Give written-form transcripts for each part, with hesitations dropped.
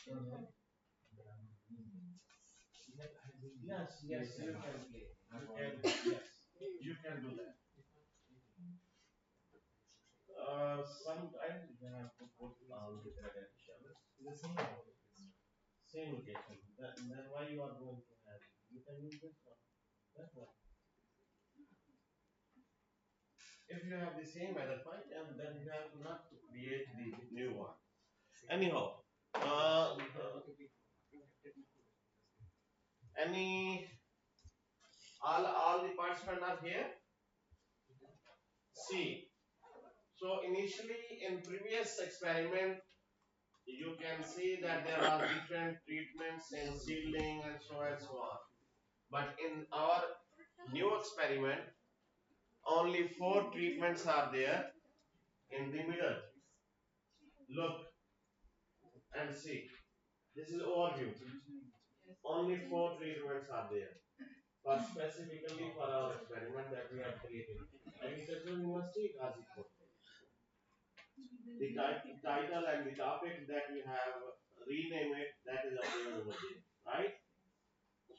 Mhm. Yes, yes, you can play. You can, yes, you can do that. Sometimes you have to put all the credentials in the same location. Then why you are going to have? You can use this one. That one. If you have the same other file, and then you have not to create the new one. Anyhow, any all the participants are here. See, so initially in previous experiment, you can see that there are different treatments in seedling and so on. But in our new experiment, only 4 treatments are there in the middle. Look and see. This is overview. Only 4 treatments are there. For specifically for our experiment that we have created. Agricultural University, Ghazipur. The title and the topic that we have rename it, that is available over there, right?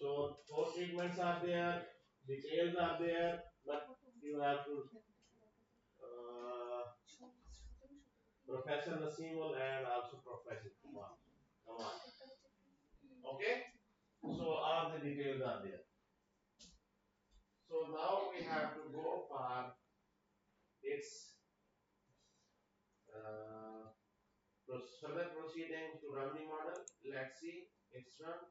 So 4 treatments are there, details are there, but you have to Professor Nasimul and also Professor Kumar. Come on. Okay? So all the details are there. So now we have to go for its uh, further proceeding to run the model. Let's see. It's run.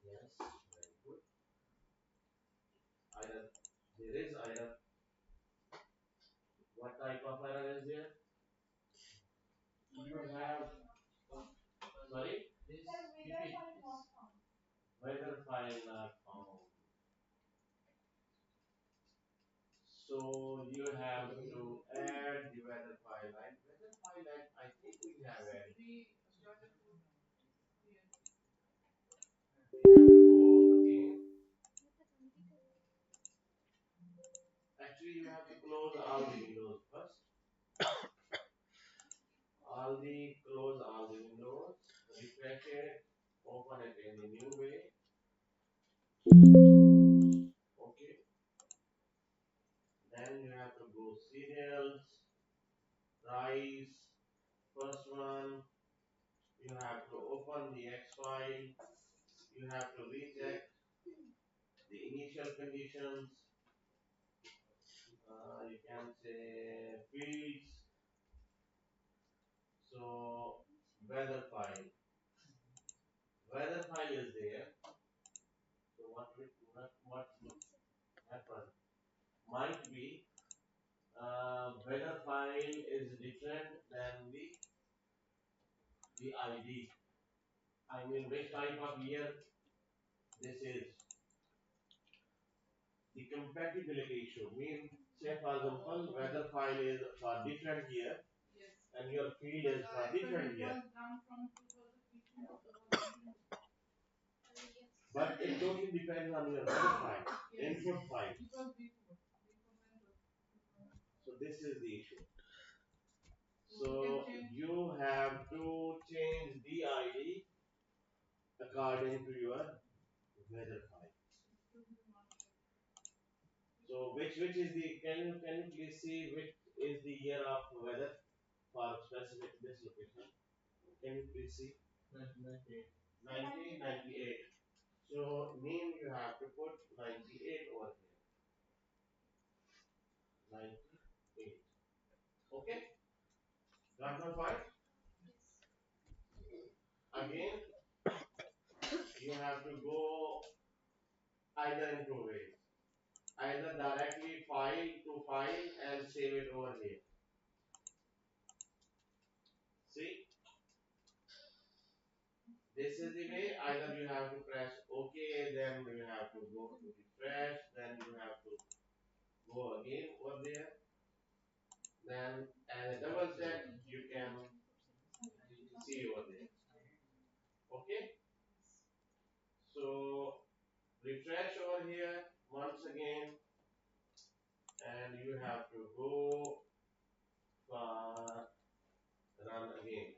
Yes, very good. Either there is either what type of error is there? You have sorry, whether file not found. So you have to add the weather file line. Weather file line, I think we have added. We have to go again. Actually, you have to close all the windows first. Close all the windows. Refresh it. Open it in a new way. Okay. Then you have to go serials, price. First one, you have to open the X file. You have to recheck the initial conditions. You can say fields. So weather file. Weather file is there. So what would happen? Might be weather file is different than the ID. I mean which type of year this is. The compatibility issue mean say for example weather file is for different year and your field is for different year. But it totally depends on your weather file, input file. So this is the issue. So you have to change the ID according to your weather file. So which is the can you please see which is the year of weather for specific this location? Can you please see? 1998. So name you have to put 98 over here. 98. Okay? Got my point? Again, you have to go either in two ways. Either directly file to file and save it over here. See, this is the way. Either you have to press OK, then you have to go to refresh, then you have to go again over there. Then as a double check, you can see over there. Okay, so refresh over here once again, and you have to go for run again.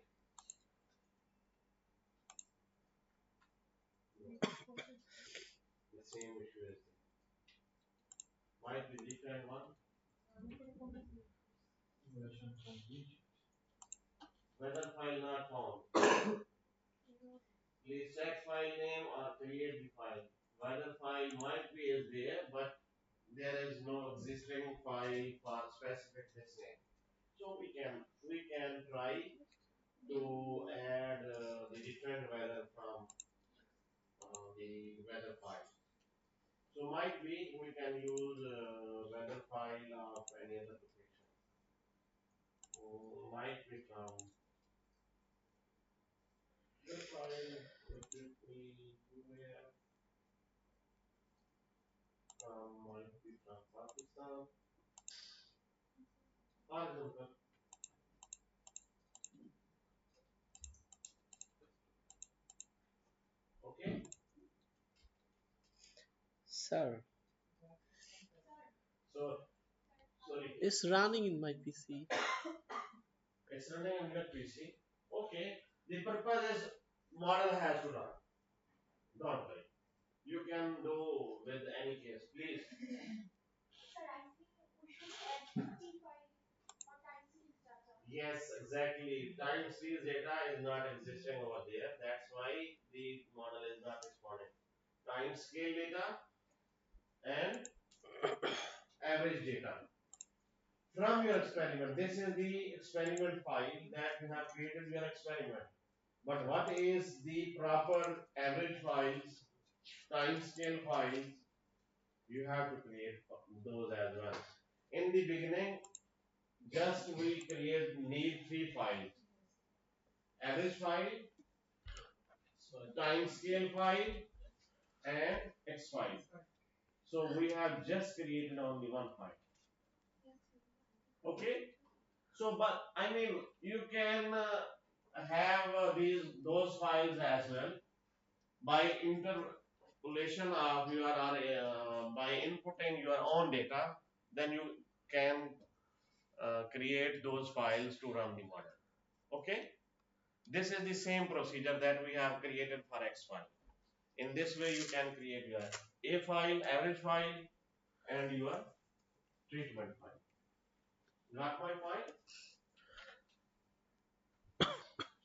Weather file not found. Please check file name or create the file. Weather file might be is there, but there is no existing file for specific this name. So we can try to add the different weather from the weather file. So might be we can use weather file of any other location. Might be from this file, which will be where from might be from Pakistan. For example, okay. Sir, So sorry, it's running in my PC. it's running on your PC. Okay. The purpose is model has to run. Don't worry. You can do with any case, please. Yes, exactly. Time series data is not existing over there. That's why the model is not responding. Time scale data and average data from your experiment. This is the experiment file that you have created your experiment. But what is the proper average files, time scale files? You have to create those as well. In the beginning, just we need three files: average file, time scale file, and X file. So we have just created only one file. Okay. So, but I mean, you can have those files as well by interpolation of your by inputting your own data. Then you can create those files to run the model. Okay. This is the same procedure that we have created for X file. In this way, you can create your A file, average file, and your treatment file. Got my point?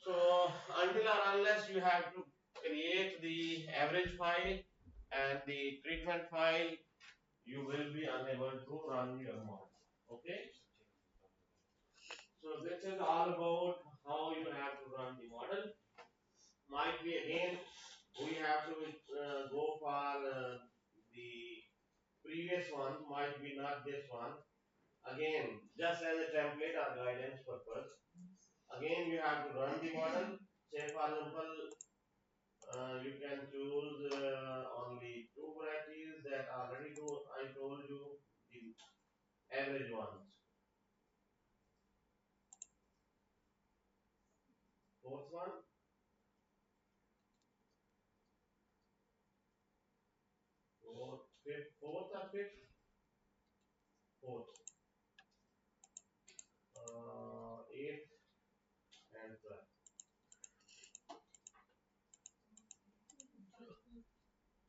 So until or unless you have to create the average file and the treatment file, you will be unable to run your model. Okay? So this is all about how you have to run the model. Might be again we have to go for the previous one, might be not this one. Again, just as a template or guidance purpose. Again, you have to run the model. Say for example, you can choose only two varieties that already I told you the average ones. Fourth one, fourth or fifth, fourth, eighth and 12th.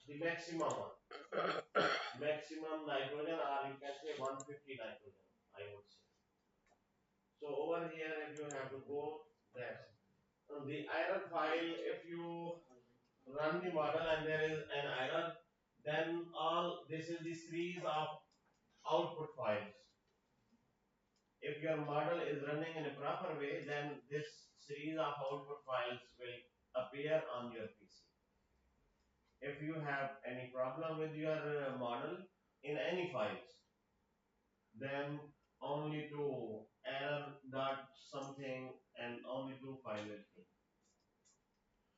The maximum one, maximum nitrogen, or you can say 150 nitrogen, I would say. So over here, if you have to go that the error file, if you run the model and there is an error, then all this is the series of output files. If your model is running in a proper way, then this series of output files will appear on your PC. If you have any problem with your model in any files, then only two error dot something and only two files will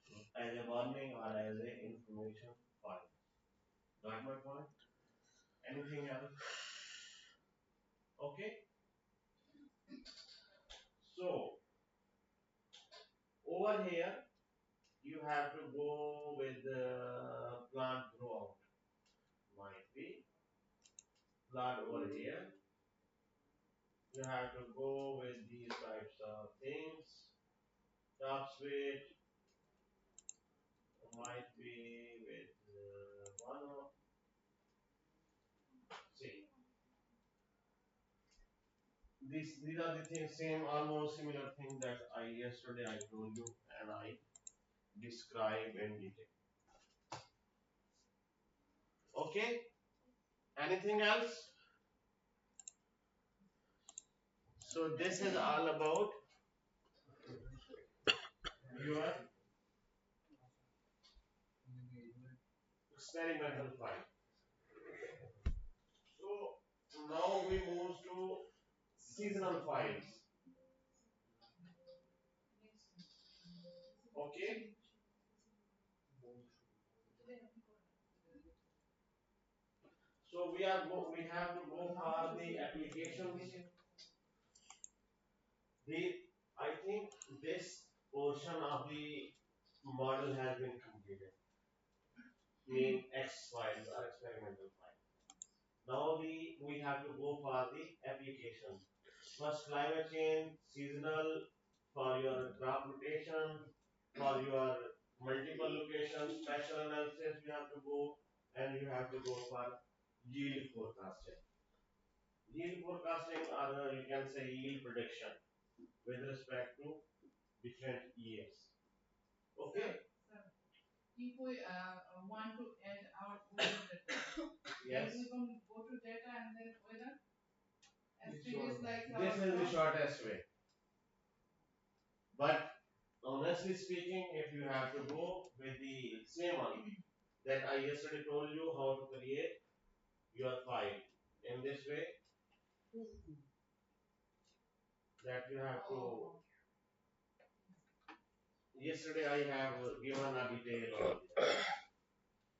be as a warning or as a information file. Got my point? Anything else? Okay. So over here you have to go with the plant grow out. Might be plant over here. You have to go with these types of things. Top switch might be with one of see these are the things, same almost similar thing that I yesterday I told you and I describe in detail. Okay. Anything else? So this is all about your experimental file. So now we move to seasonal files. Okay. So we have to go for the applications. The I think this portion of the model has been completed. Mean X files or experimental files. Now we have to go for the application. First climate change, seasonal for your crop rotation, for your multiple locations, special analysis you have to go, and you have to go for yield forecasting. Yield forecasting or you can say yield prediction with respect to different years. Okay? If we want to add our weather data, yes. Then we can go to data and then weather as previous like this is the shortest way. But honestly speaking, if you have to go with the same one that I yesterday told you how to create your file in this way, that you have to yesterday I have given a detail on this.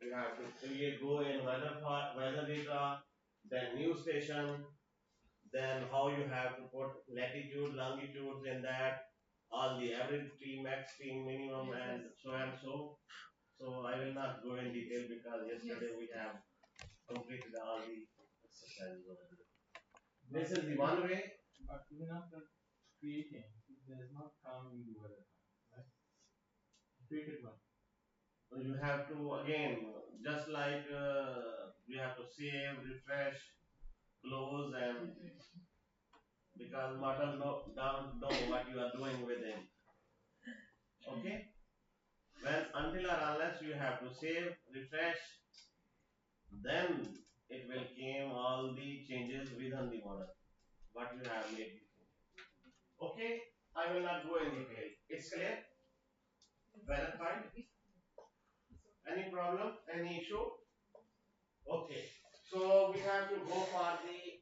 You have to create go in weather data, then new station, then how you have to put latitude, longitudes in that, all the average T max, T minimum, and so and so. So I will not go in detail because yesterday we have completed all the exercises over there. This is the one way. But even after creating, it does not come in the weather time, right? Created one. So you have to again, just like you have to save, refresh, close, and because model don't know what you are doing with it. Okay? When until or unless you have to save, refresh, then it will came all the changes within the model. What you have made. Okay? I will not go in detail. It's clear? Verified? Any problem? Any issue? Okay. So we have to go for the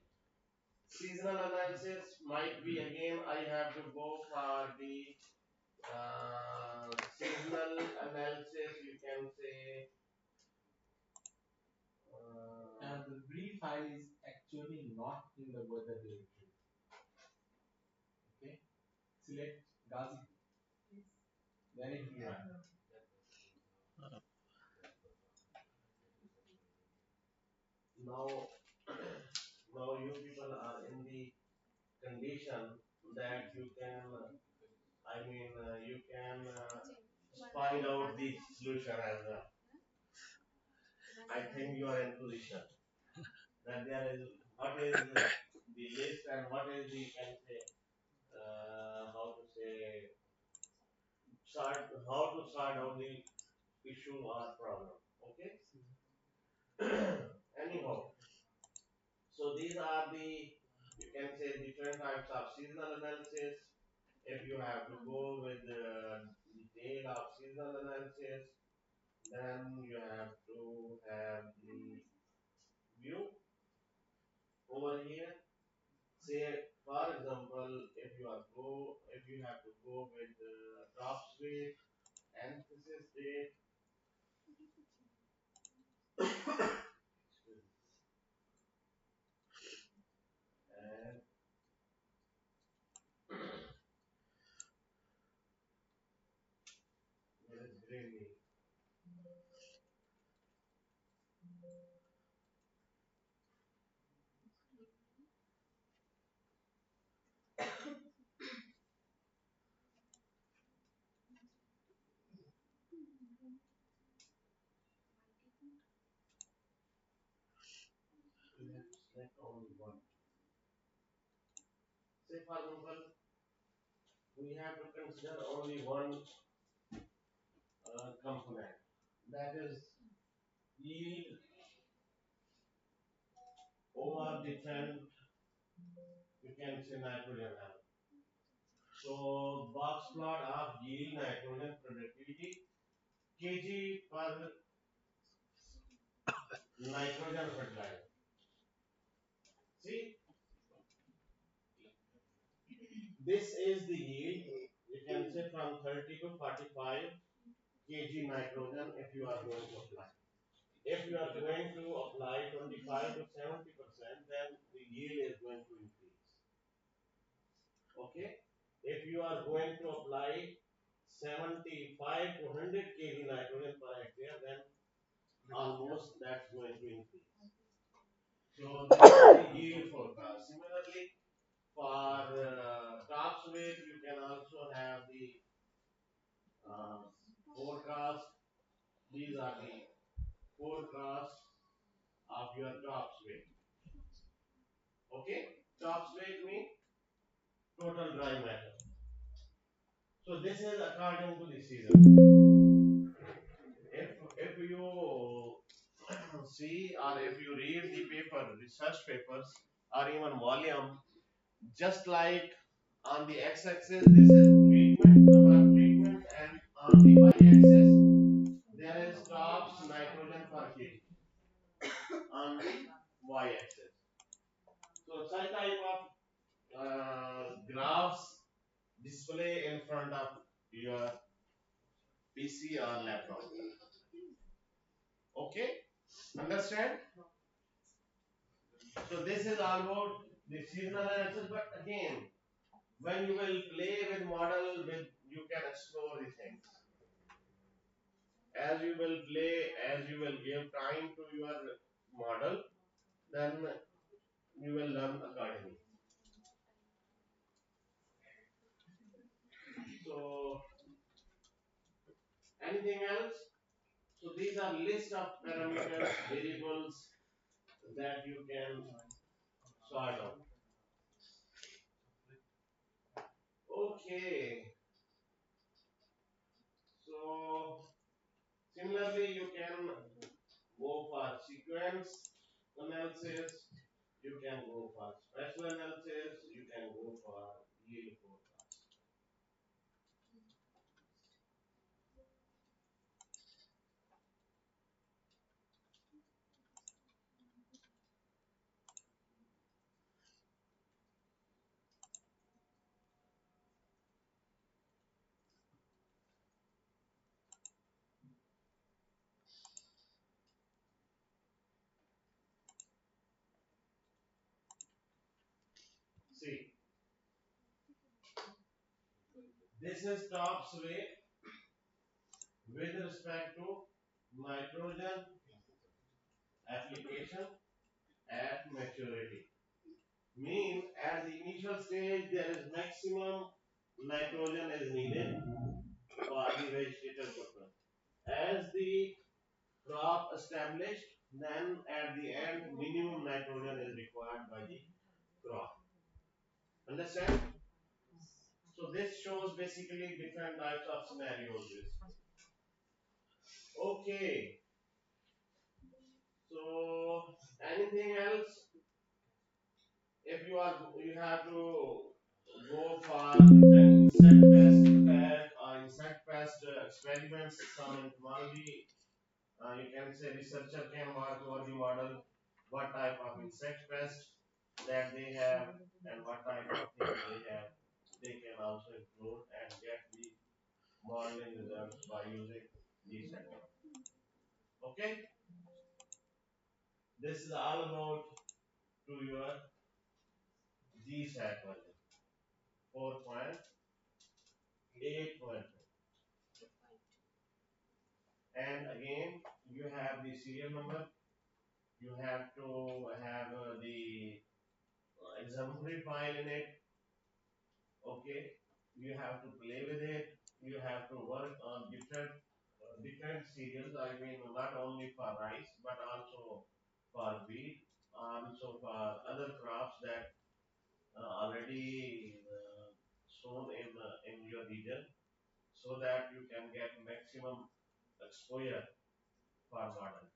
seasonal analysis. Might be again I have to go for the seasonal analysis. You can say and the brief file is actually not in the weather directory. Okay, select Gazi. Then it will run. Now, now you people are in the condition that you can, you can find out the solution as well. I think you are in position that there is what is the list and what is the can say how to say how to sort out the issue or problem. Okay. Anyhow, so these are the you can say different types of seasonal analysis. If you have to go with the detail of seasonal analysis, then you have to have the view over here. Say for example, if you have to go with the drops weight, emphasis date, and there is grading. You have to select only one. say for example, we have to consider only one component, that is yield over different, you can say nitrogen level. So box plot of yield nitrogen productivity kg per nitrogen fertilizer. See, this is the yield. You can say from 30 to 45 kg nitrogen if you are going to apply. If you are going to apply 25 to 70%, then the yield is going to increase. Okay? If you are going to apply 75 to 100 kg nitrogen per hectare, then almost that's going to increase. So this is the yield forecast. Similarly, for tops weight, you can also have the uh, forecast. These are the forecasts of your tops weight. Okay, tops weight means total dry matter. So this is according to the season. If you see or if you read the paper, research papers or even volume, just like on the x-axis this is treatment, number of treatment, and on the y-axis there is tops nitrogen per kg on the y-axis. So such type of graphs display in front of your PC or laptop. Okay, understand? So this is all about the seasonal analysis. But again, when you will play with model, with you can explore the things. As you will play, as you will give time to your model, then you will learn accordingly. So anything else? So these are list of parameters, variables that you can sort out. Okay. So similarly, you can go for sequence analysis, you can go for special analysis, you can go for yield forecast. See, this is tops weight with respect to nitrogen application at maturity. Mean at the initial stage there is maximum nitrogen is needed for the vegetative growth. As the crop established, then at the end minimum nitrogen is required by the crop. Understand? So this shows basically different types of scenarios. Okay. So anything else? If you have to go for different insect pest attack or insect pest experiments, some entomology, you can say researcher can work over the model, what type of insect pest that they have and what type of things they have. They can also include and get the modeling results by using these techniques. Okay, this is all about to your DSAT version 4.8. And again, you have the serial number. You have to have the exemplary file in it. Okay, you have to play with it. You have to work on different cereals. I mean, not only for rice but also for wheat, also for other crops that already region so that you can get maximum exposure for model.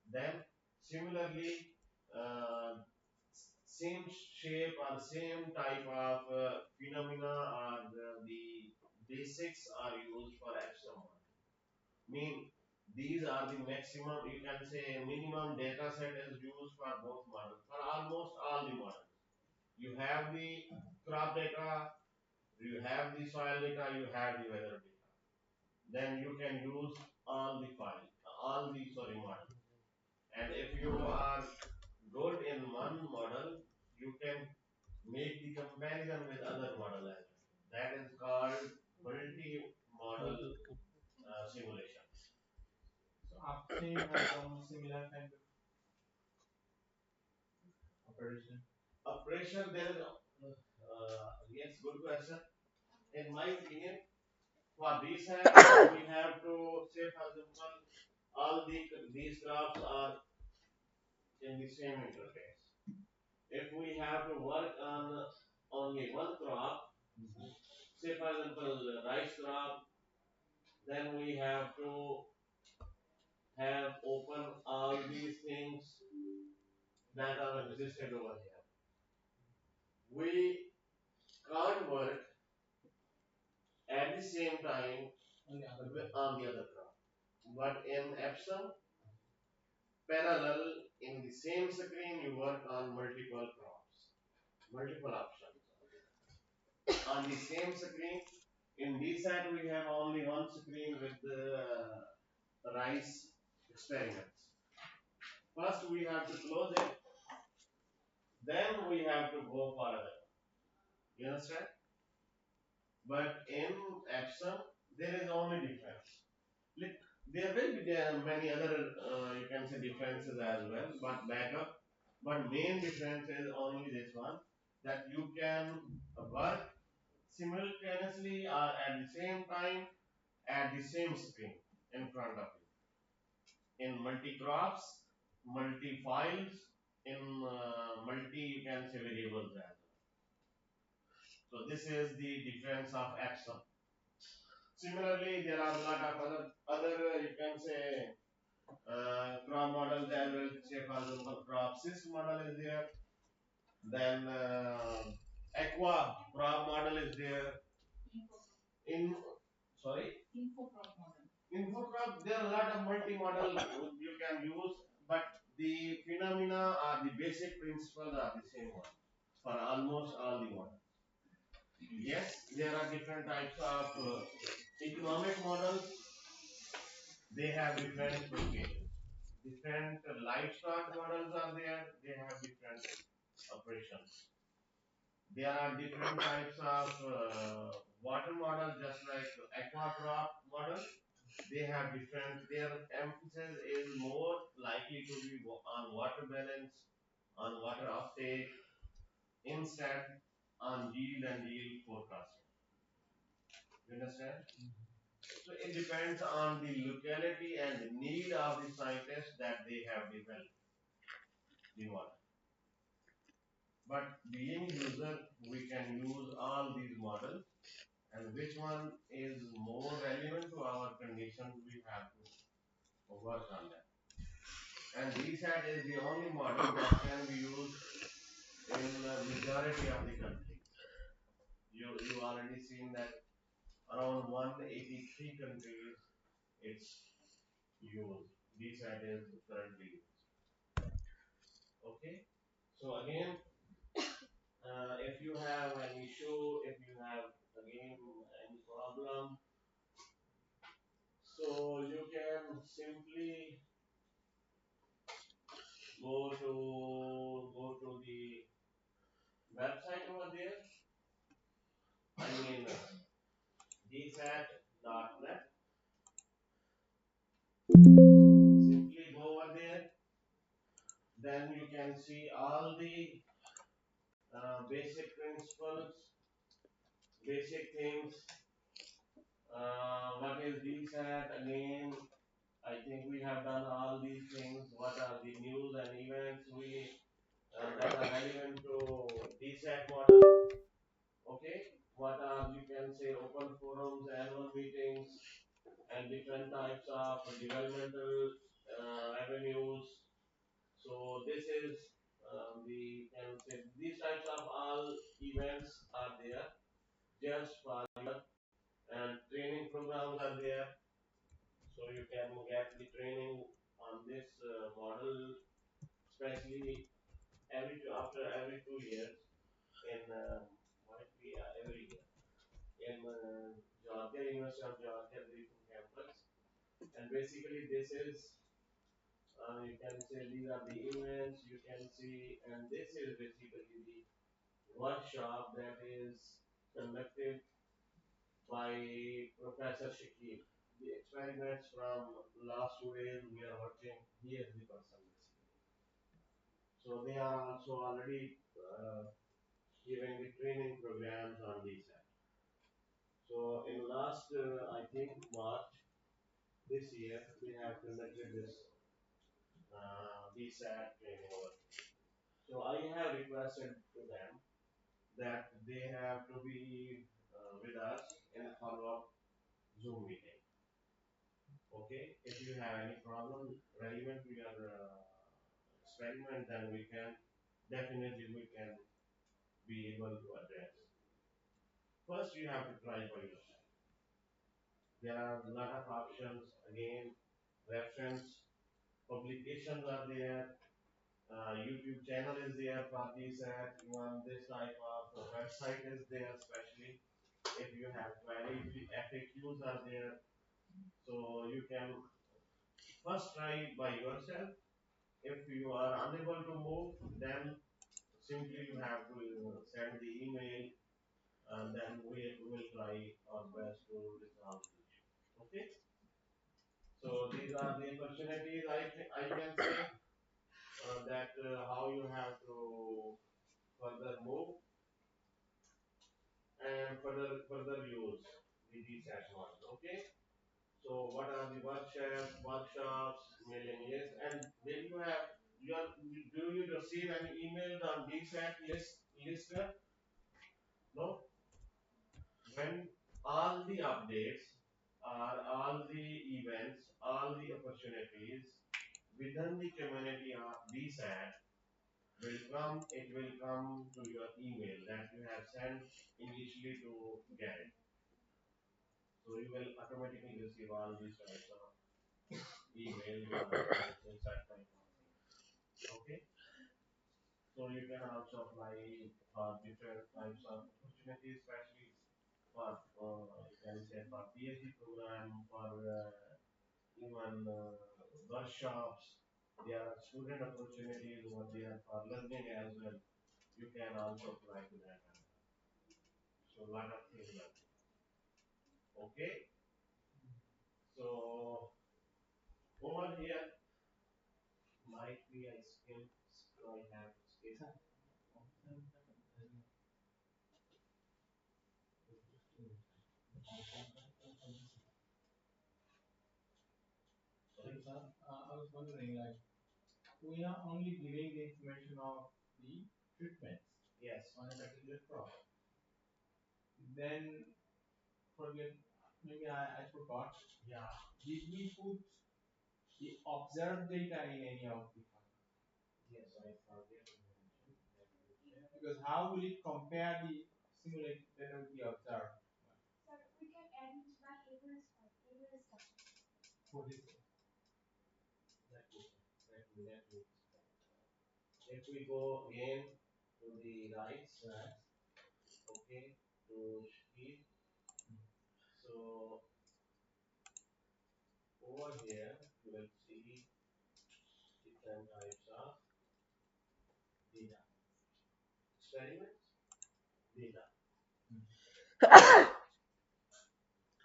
Then similarly, uh, same shape or same type of phenomena or the basics are used for epsilon model. Mean these are the maximum, you can say minimum data set is used for both models, for almost all the models. You have the crop data, you have the soil data, you have the weather data. Then you can use all the file, all the sorry model. And if you are good in one model, you can make the comparison with other model as well. That is called multi-model Model simulation. So upstream has some similar kind of operation. Operation, there is yes, good question. In my opinion, for this set, we have to say, for example, all these crops are in the same interface. If we have to work on only one crop, say for example rice crop, then we have to have open all these things that are existed over here. We can't work at the same time on the other crop. But in Epson, parallel in the same screen, you work on multiple crops, multiple options. On the same screen, in DSAT, we have only one screen with the rice experiments. First, we have to close it, then we have to go for other. You understand? But in Epson, there is only difference. Like, there will be many other, you can say, differences as well, but backup. But main difference is only this one, that you can work simultaneously or at the same time at the same screen in front of you. In multi crops, multi files, in multi, you can say, variables as well. So this is the difference of Epson. Similarly, there are a lot of other you can say crop models as well. Say for example, crop sys model is there. Then aqua crop model is there. In sorry, infocrop, there are a lot of multi-model you can use, but the phenomena or the basic principles are the same one for almost all the models. Yes, there are different types of economic models. They have different applications. Different livestock models are there. They have different operations. There are different types of water models, just like aqua crop model. They have different. Their emphasis is more likely to be on water balance, on water uptake, instead on yield and yield forecasting. You understand? So it depends on the locality and the need of the scientists that they have developed the model. But being user, we can use all these models, and which one is more relevant to our conditions, we have to work on that. And DSAT is the only model that can be used in the majority of the countries. You already seen that around 183 countries it's used. DSAT is currently used. Okay. So again, if you have an issue, if you have again any problem, so you can simply go to the website over there. I mean dsat.net. Simply go over there. Then you can see all the basic principles, basic things. What is DSAT again? I think we have done all these things. What are the news and events that are relevant to DSAT model? Okay. What are, you can say, open forums different types of developmental revenues. So this is the can say these types of all events are there just for and training programs are there. So you can get the training on this model, especially after every 2 years in might be every year in Georgia University of Georgia Griffin campus. And basically this is you can say these are the events you can see, and this is basically the workshop that is conducted by Professor Shakib. The experiments from last 2 days we are watching. He is the person basically. So they are also already giving the training programs on DSAT. So in last I think March this year we have conducted this DSAT training over. So I have requested to them that they have to be with us in a follow-up Zoom meeting. Okay, if you have any problem relevant to your experiment, then we can definitely we can be able to address. First, you have to try for yourself. There are a lot of options. Again, reference publications are there. YouTube channel is there for DSAT. Even this type of website is there, especially if you have queries. The FAQs are there, so you can first try by yourself. If you are unable to move, then simply you have to send the email, and then we will try our best to resolve the issue. Okay. So these are the opportunities I can say that how you have to further move and further use the DSAT model. Okay. So what are the workshops, mailing list, and will you have do you receive any emails on DSAT lister? No. When all the updates or all the events, all the opportunities within the community of DSAT it will come to your email that you have sent initially to get it. So you will automatically receive all these types of emails or such type of things. Okay. So you can also apply for different types of opportunities, especially for you can say for PhD program, for even workshops. There are student opportunities over there for learning as well. You can also apply to that as well. So a lot of things are there. Okay. So over here might be I skip. I have skip. So, sir, I was wondering, like, we are only giving the information of the treatments Yes. on a particular crop. Then, forget, maybe I forgot. Yeah. Did we put the observed data in any of the file? Yes, I forget to mention. Let me check. Because how will it compare the simulated data with the observed? What is it? Let me check. If we go again to the right side, okay, to speed. So over here you will see different types of data. Experiments, data.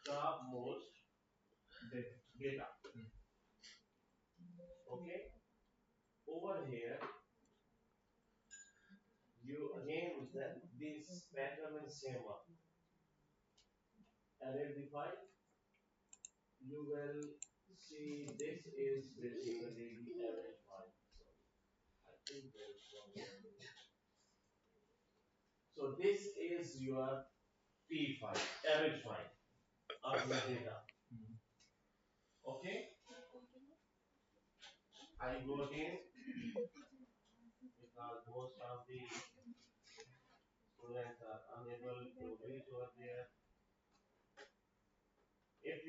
Top most data. Okay. Over here, you again then this pattern is same one. Identify. You will see this is basically the average file. I think there's one. So this is your P file, average file of your data. Okay, I go again because most of the students are unable to reach over there. If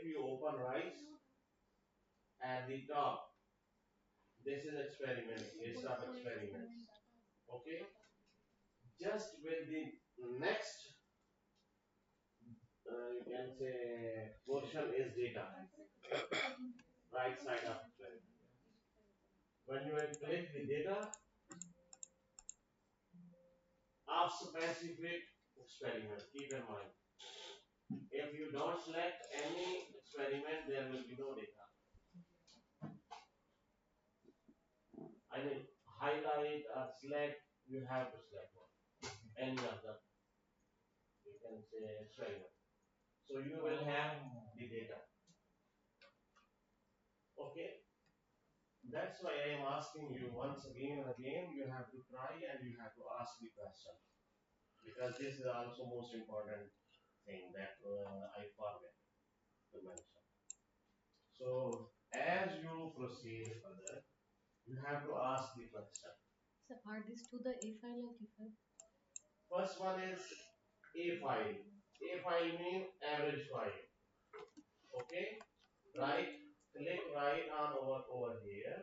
you open rice at the top, this is experiment, list of experiments. Okay, just with the next, you can say portion is data, right side of experiment. When you click the data of specific experiment, keep in mind, if you don't select any experiment, there will be no data. I mean, highlight or select, you have to select one. Any of the, you can say experiment. So you will have the data. Okay, that's why I am asking you once again and again. You have to try and you have to ask the question because this is also most important thing that I forget to mention. So as you proceed further, you have to ask the question. So are these to the A file or D file? First one is A file. A file means average file. Okay. Right. Click right on over here.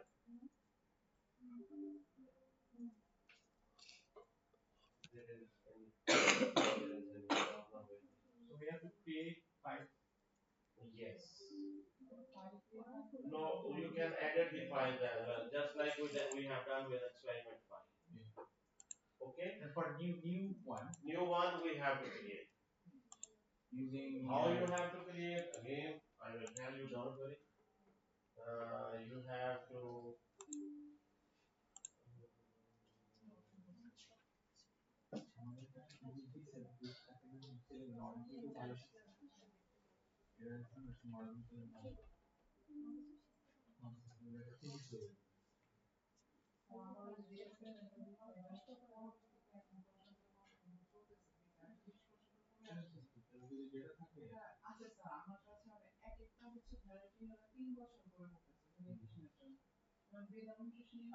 There is there is any problem with. So we have to create five. Yes. No, you can edit the file as well, just like we have done with experiment file. Yeah. Okay. And for New one we have to create. using How you have to create? Again, I will tell you. Don't worry. You have to.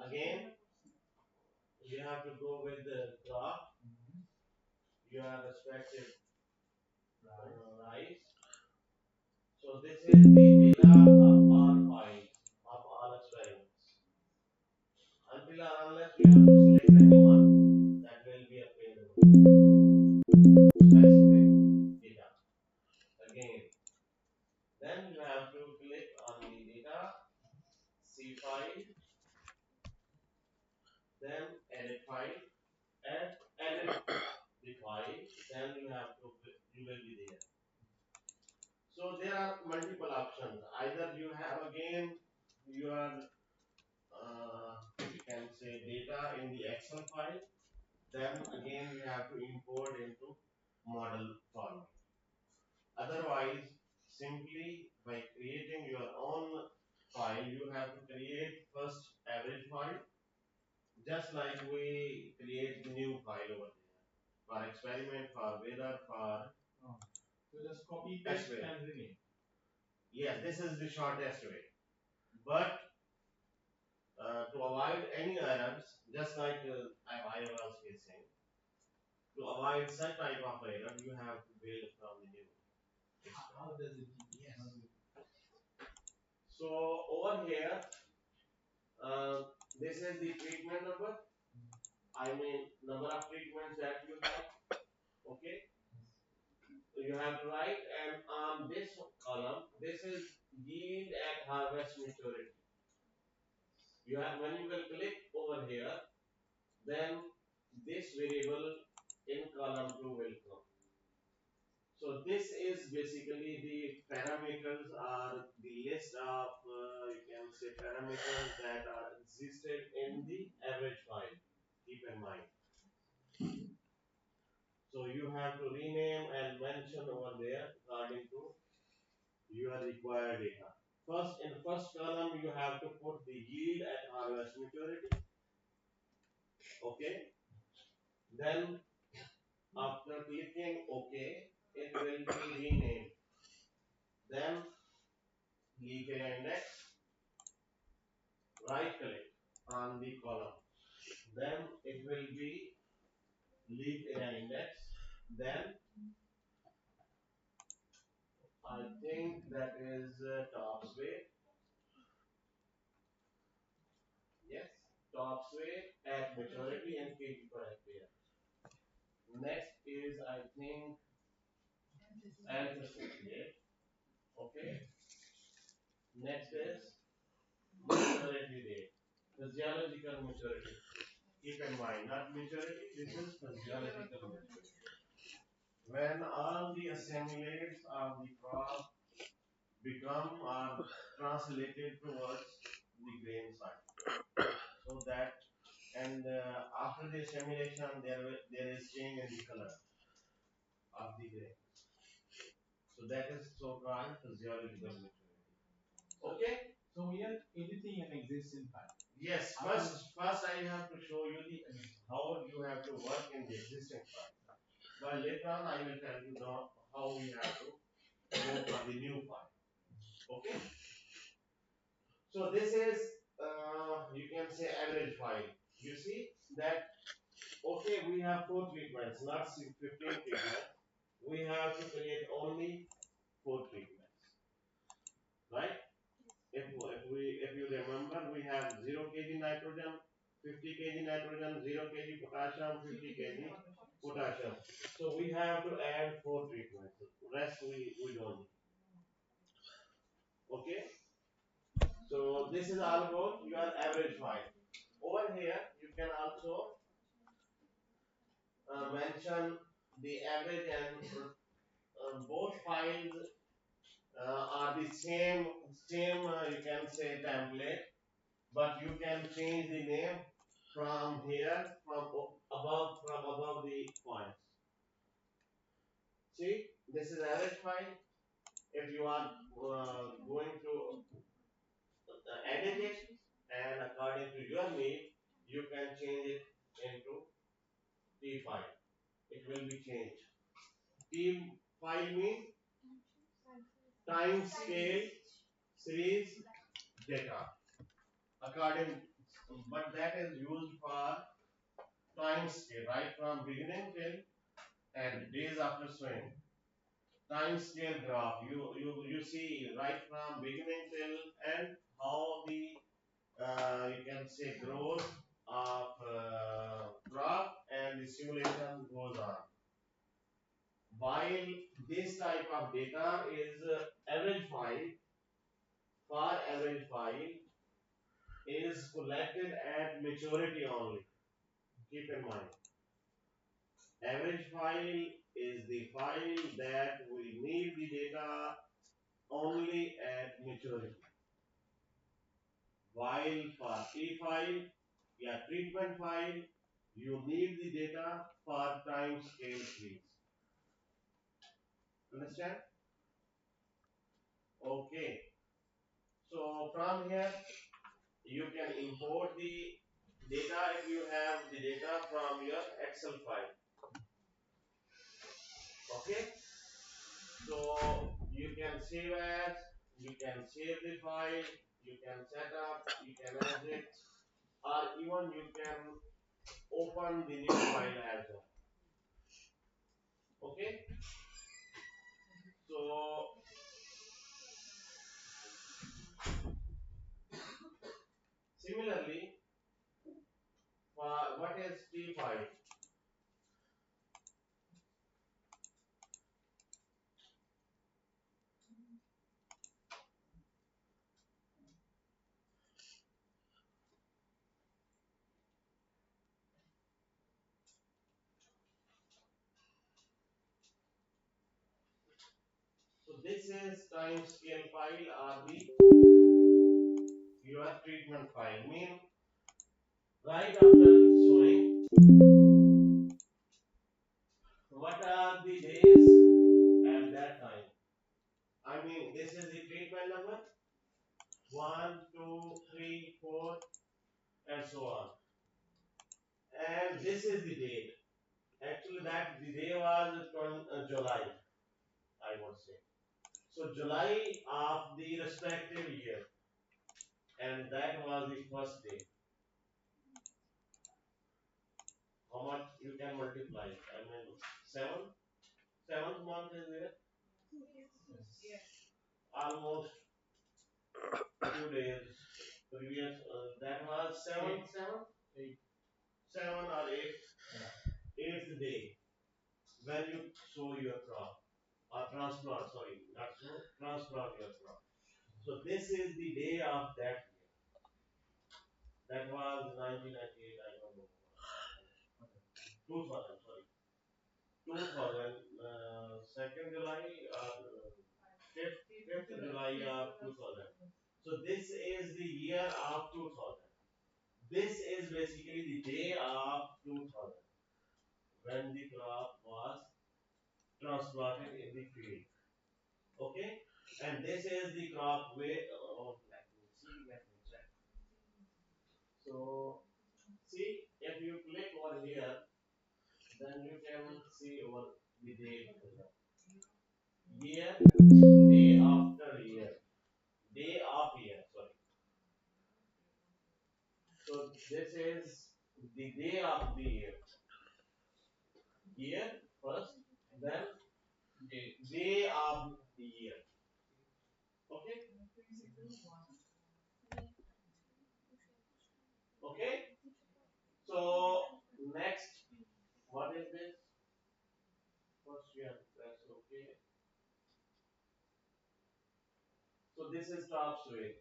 Again, you have to go with the crop. Your respective rice. So this is the data of all files of all experiments. Until or unless you have to select any one that will be available. Specific data. Again, then you have to click on the data, C file, then edit file, and edit the file. Then you will be there. So there are multiple options. Either you have again your you can say data in the Excel file. Then again you have to import into model format. Otherwise, simply by creating your own file, you have to create first average file, just like we create the new file over there for experiment, for weather, for oh. So just copy paste way. and rename. Yes, this is the shortest way. But to avoid any errors, just like I was facing, to avoid such type of error, you have to build from the new. How does it? Yes. So over here, uh, this is the treatment number. I mean number of treatments that you have. Okay. So you have to write, and on this column, this is yield at harvest maturity. You have when you will click over here, then this variable in column 2 will come. So this is basically the parameters or the list of you can say parameters that are existed in the average file. Keep in mind. So you have to rename and mention over there according to your required data. First, in first column, you have to put the yield at harvest maturity. Okay. Then after clicking OK, it will be renamed. Then leaf area index, right click on the column. Then it will be leaf area index. Then I think that is tops weight. Yes, tops weight at maturity and kg per hectare. Next is I think anthracite date. Okay. Next is maturity date. Physiological maturity. Keep in mind, not maturity, this is physiological maturity. When all the assimilates of the crop become or translated towards the grain side. So that and after the assimilation there is change in the color of the grain. So that is so called physiological maturity. Okay? So here everything and exists in Python. Yes. First I have to show you the how you have to work in the existing file. But later on I will tell you how we have to go for the new file. Okay? So this is you can say average file. You see that okay we have 4 treatments, not 15 treatments. We have to create only 4 treatments, right? If you remember, we have 0 kg nitrogen, 50 kg nitrogen, 0 kg potassium, 50 kg potassium. So we have to add 4 treatments. Rest we don't need. Okay. So this is all about your average file. Over here, you can also mention the average and both files are the same you can say template, but you can change the name from here from above the points. See, this is average file. If you are going to edit it and according to your need, you can change it into T file. It will be changed. T file means time scale series data. According, but that is used for time scale, right from beginning till and days after swing. Time scale graph. You see right from beginning till end how the you can say growth of crop and the simulation goes on. While this type of data is average file, for average file is collected at maturity only. Keep in mind, average file is the file that we need the data only at maturity. While for T file, yeah, treatment file, you need the data for time scale trees. Understand? Okay. So from here, you can import the data if you have the data from your Excel file. Okay. So you can save as, you can save the file, you can set up, you can exit, or even you can open the new file as well. Okay. So similarly, what is T file? So this is time scale file or the your treatment file. Mean right after showing what are the days at that time. I mean this is the treatment number 1, 2, 3, 4 and so on. And this is the date. Actually that the day was July, I would say. So July of the respective year, and that was the first day. How much you can multiply? I mean, seven. Seventh month is there. Almost few days. Previous that was eight, 7 or 8, eighth day when you sow your crop or transplant. Sorry, not sow, transplant your crop. So this is the day of that year. That was 1998. I don't know. 2000. Sorry, 2000. Second July or fifth July of 2000. So this is the year of 2000. This is basically the day of 2000 when the crop was transplanted in the field. Okay, and this is the crop way. Oh, let me see. Let me check. So see, if you click over here, then you can see over the date. Year, day after year, day of year. Sorry. So this is the day of the year. Year first, then day of the year. Okay. Okay. So next, what is this? First we have to press OK. So this is top sway.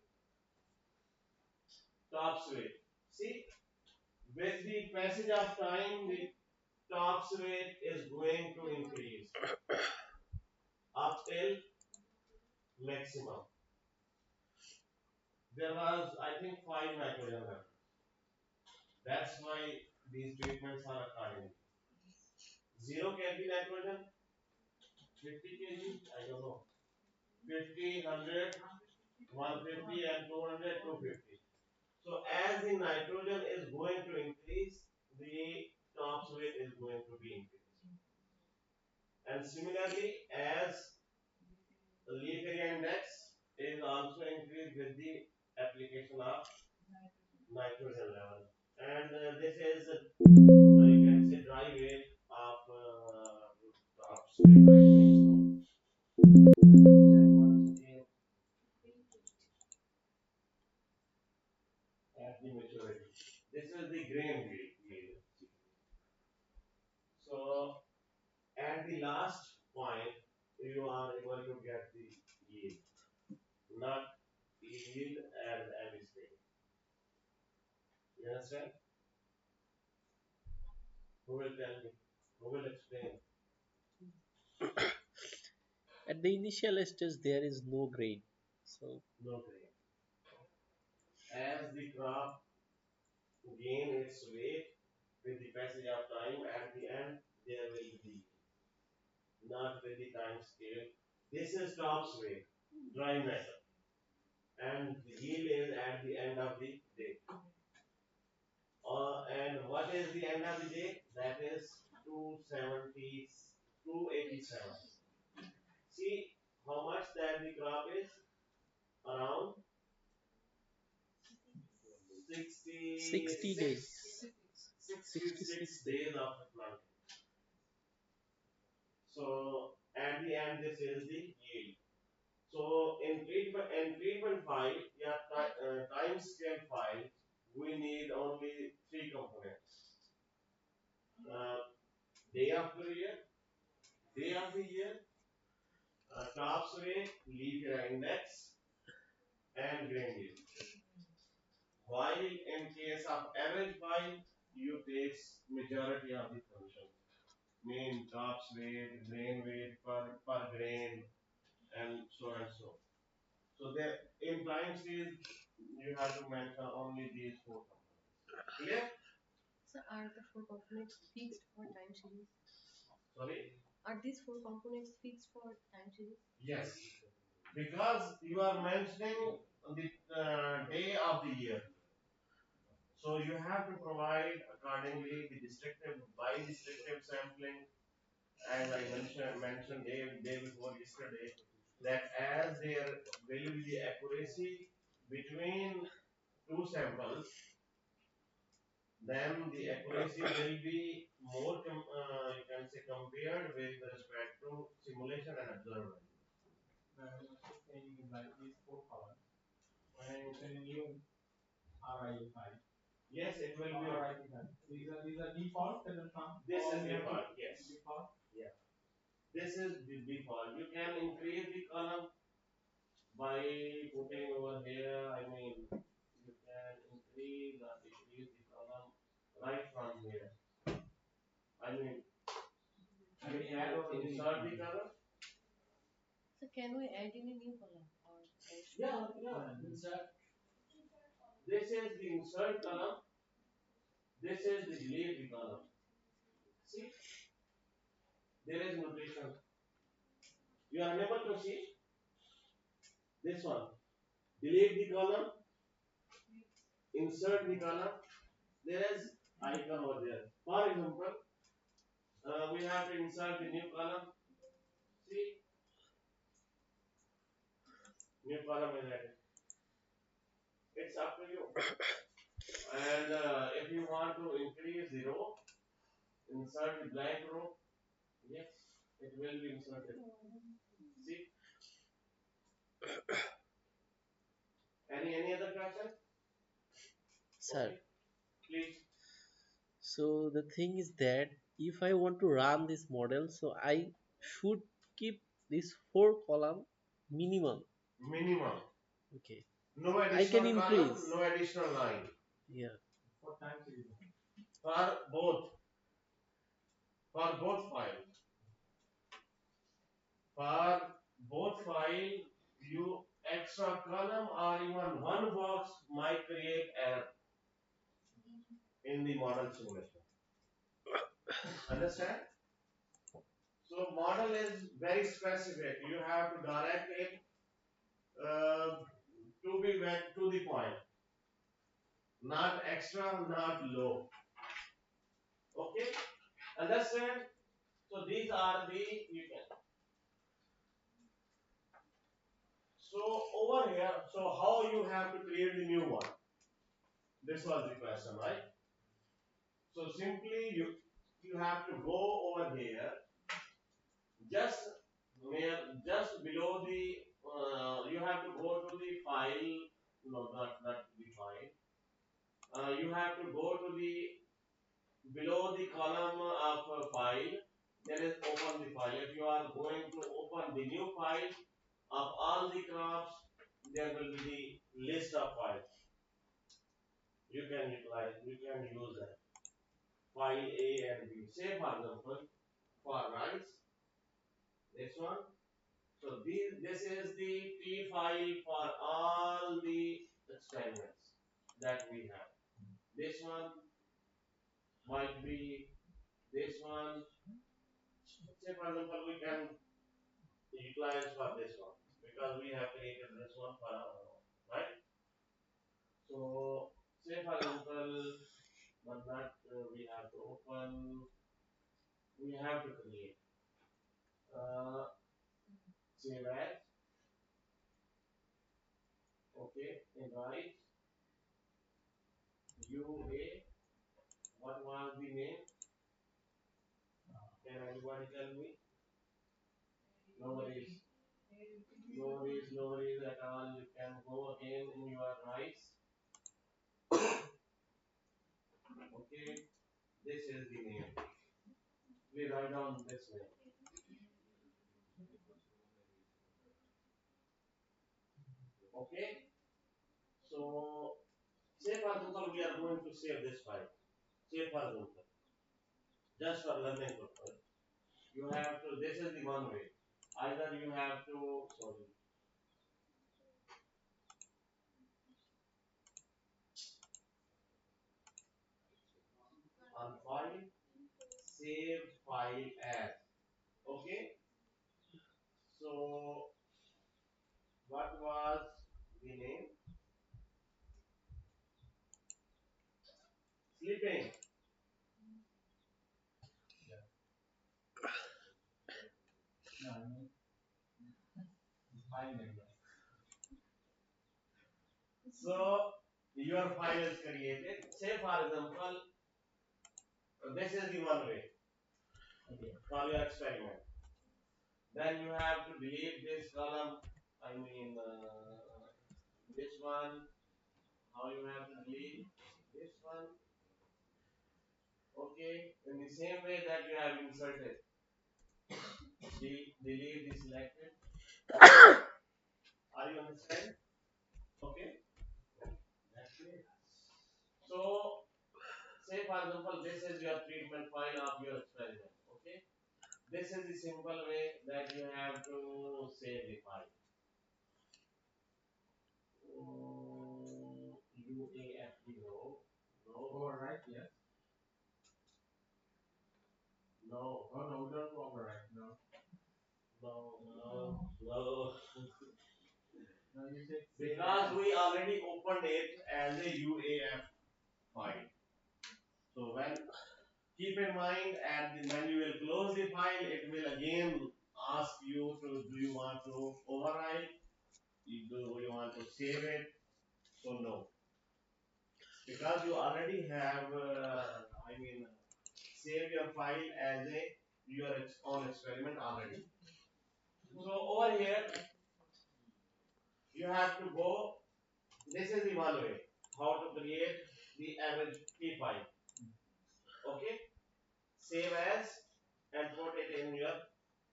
Top sway. See, with the passage of time, the top sway is going to increase up till maximum. There was, I think, 5 nitrogen levels. That's why these treatments are accordingly. 0 kg nitrogen, 50 kg, I don't know. 50, 100, 150 and 200, 250. So as the nitrogen is going to increase, the top's weight is going to be increased. And similarly, as the leaf area index is also increased with the application of nitrogen level. And this is, you can say, dry weight of top's weight. Once again at the maturity. This is the grain yield. So at the last point, you are able to get the yield, not yield and every state. You understand? Who will tell me? Who will explain? At the initial stage, there is no grain. So, No grain. As the crop gain its weight with the passage of time, at the end there will be not with the time scale. This is top's weight, dry matter, and the yield is at the end of the day. And what is the end of the day? That is 270, 287. See how much that the crop is? Around 60 66, days. 66 66 days. days after planting. So at the end, this is the yield. So in treatment file, yeah, time scale file, we need only three components. Uh, day after year, day of the year, tops rate, leaf year index, and grain yield. While in case of average file, you take majority of the functions. Mean tops weight, grain weight per grain, and so and so. So there in time series you have to mention only these four components. Clear? So are the four components fixed for time series? Sorry? Are these four components fixed for time series? Yes. Because you are mentioning the day of the year. So you have to provide accordingly the descriptive by descriptive sampling as I mentioned day before yesterday. that as there will be the accuracy between two samples, then the accuracy will be more, you can say, compared with respect to simulation and observation. Now, I'm also saying is like these four columns. When I open a new RI file, Yes, it will be. RI file. These are default that will come. This Or is we have to default. Yes. default. Yeah. This is the default. You can increase the column by putting over here. I mean, you can increase or decrease the column right from here. I mean, And you add can or delete. insert the column. So can we add in a new column or else? Yeah, yeah. Insert. This is the insert column. This is the delete the column. See, there is notation. You are unable to see this one. Delete the column. Insert the column. There is icon over there. For example, we have to insert the new column. See, new column is added. It's up to you. And if you want to increase the row, insert the blank row. Yes, it will be inserted. See, any other question? Sir, Okay, please. so the thing is that if I want to run this model, so I should keep this four column minimum. Minimum. Okay. No I can additional column, increase. no additional line. Yeah. For time series. For both, for both files. For both file, you extra column or even one box might create error in the model simulation. Understand? So model is very specific. You have to direct it to be back to the point. Not extra, not low. Okay? Understand? So these are the you can. So over here, so how you have to create the new one? This was the question, right? So simply you have to go over here, just near just below the you have to go to the file. No, not the file. You have to go to the below the column of file. There is open the file. If you are going to open the new file of all the crops, there will be the list of files. You can utilize. You can use that file A and B. Say for example, for rice, this one. So this is the P file for all the experiments that we have. This one might be this one. Say for example, we can utilize for this one because we have created this one for our own, right? So say for example, but not we have to open. We have to create. Save as. Okay, and right. UA. What was the name? Can anybody tell me? No worries. No worries, no worries at all. You can go again in your rights. Okay, this is the name. We write down this name. Okay, so say for example, we are going to save this file. Say for example, just for learning purpose, you have to. This is the one way. Either you have to. Sorry. On file, save file as. Okay, so what was the name? Sleeping. No, I mean, file name. So your file is created. Say for example, this is the one way Okay. for your experiment. Then you have to delete this column. I mean, this one. How you have to delete this one? Okay. In the same way that you have inserted, delete the selected. Are you understand? Okay. That's it. So say for example, this is your treatment file of your experiment. Okay. This is the simple way that you have to save the file. UAFD, no, no, Overwrite, yes. no, Oh no, don't overwrite. No. no. No, you said Because we already opened it as a UAF file. So keep in mind when you will close the file, it will again ask you to do you want to overwrite, do you want to save it? So no, because you already have save your file as a your own experiment already. So over here you have to go. This is the one way how to create the average key file. Okay, save as and put it in your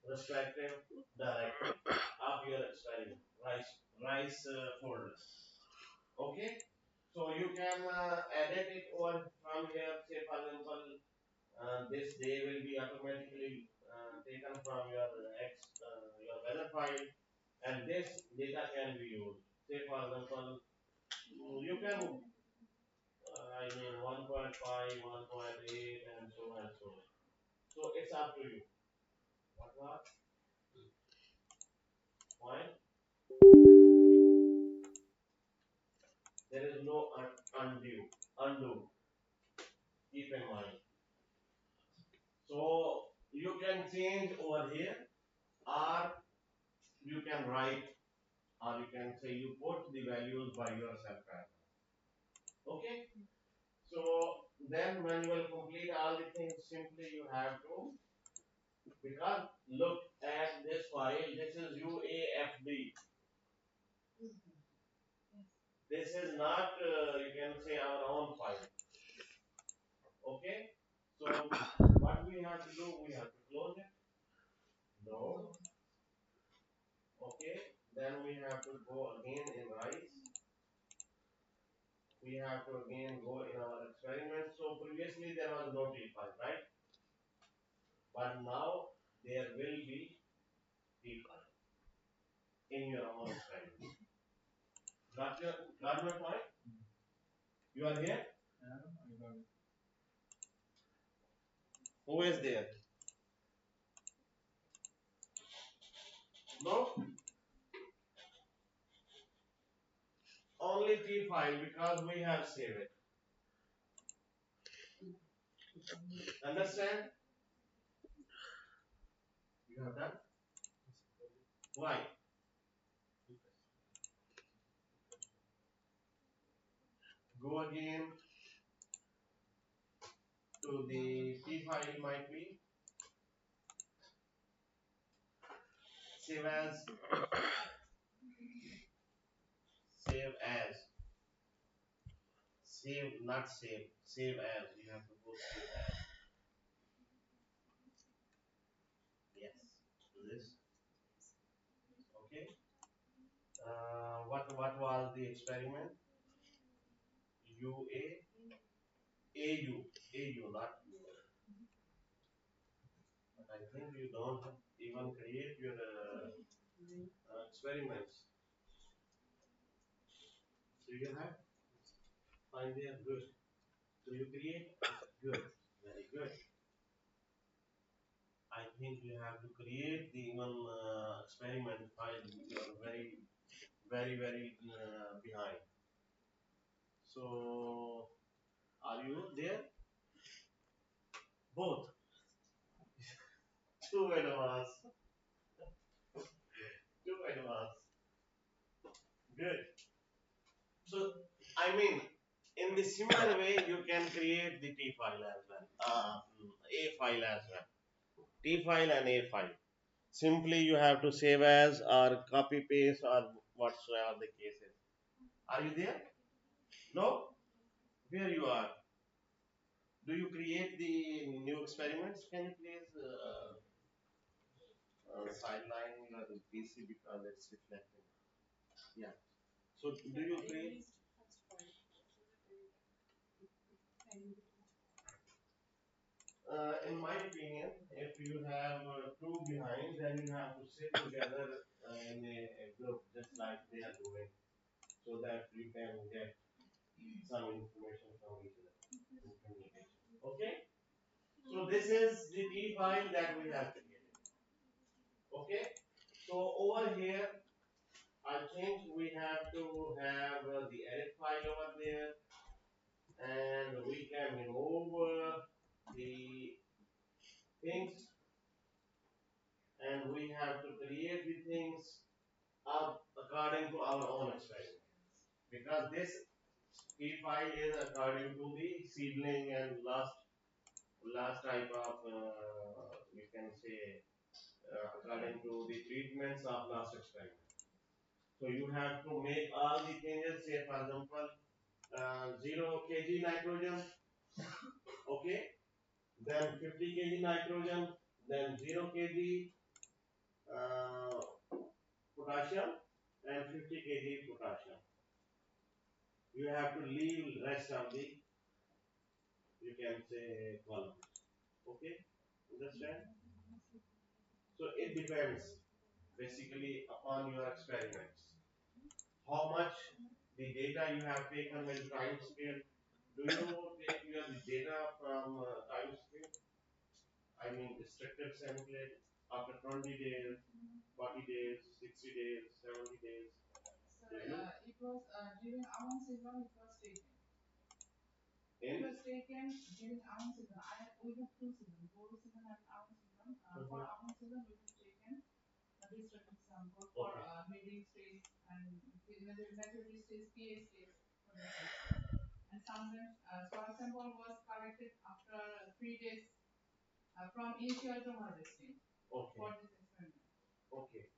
respective directory of your experiment rice folder. Okay, so you can edit it over from here. Say for example, this day will be automatically taken from your your weather file, and this data can be used. Say for example, you can I mean 1.5, 1.8, and so on and so on. So it's up to you. What was point? There is no undo. Keep in mind. So you can change over here, or you can write, or you can say you put the values by yourself. Okay. So then when you will complete all the things, simply you have to because look at this file. This is UAFD. This is not you can say our own file. Okay. So what we have to do, we have to close it. No. Okay. Then we have to go again in rice. We have to again go in our experiment. So previously there was no T file, right? But now there will be T file in your own experiment. Got my point? You are here? I got it. Who is there? No? Only T file because we have saved it. Understand? You have done? Why? Go again to the T file might be save as save as save not save as we have to go save as yes this okay what was the experiment UA AU not UA but I think you don't even create your experiments do you have find there good do you create good very good I think you have to create the even experiment file you are very behind so are you there both too advanced too advanced Good. So, I mean, in the similar way, you can create the T file as well, A file as well. T file and A file. Simply, you have to save as or copy paste or whatsoever the case is. Are you there? No? Where you are? Do you create the new experiments? Can you please sideline your PC because it's reflecting? Yeah. So, do you create? In my opinion, if you have two behind, then you have to sit together in a group, just like they are doing, so that you can get some information from each other in communication. Okay? So this is the T file that we have created. Okay? So over here, I think we have to have the edit file over there, and we can remove the things, and we have to create the things according to our own experiment. Because this P file is according to the seedling and last type of you can say according to the treatments of last experiment. So you have to make all the changes. Say for example, 0 kg nitrogen, okay, then 50 kg nitrogen, then 0 kg uh, potassium, and 50 kg potassium. You have to leave rest of the you can say columns. Okay, understand? So it depends basically upon your experiments. How much the data you have taken with time scale. Do you take your data from time scale? I mean restricted sample after 20 days, 40 days, 60 days, 70 days. Do you? It was during Awan season. It was taken. It was taken during Awan season. We have two seasons, Boru season and Awan season. For Awan season, we have taken this sample for middle stage and maturity stage, PA stage for the stage. And sometimes soil sample was collected after 3 days from initial to harvesting. Okay. For this experiment. Okay.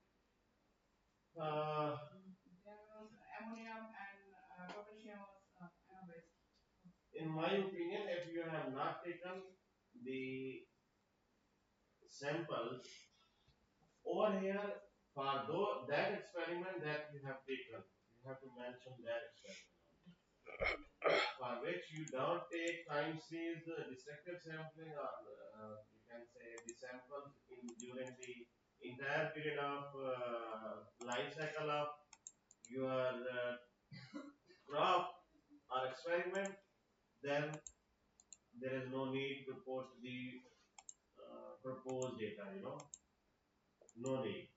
There was ammonium and potassium was analyzed. In my opinion, if you have not taken the sample over here for that experiment that you have taken, you have to mention that experiment for which you don't take time series destructive sampling or you can say the samples in during the entire period of life cycle of your crop or experiment, then there is no need to put the proposed data, no need.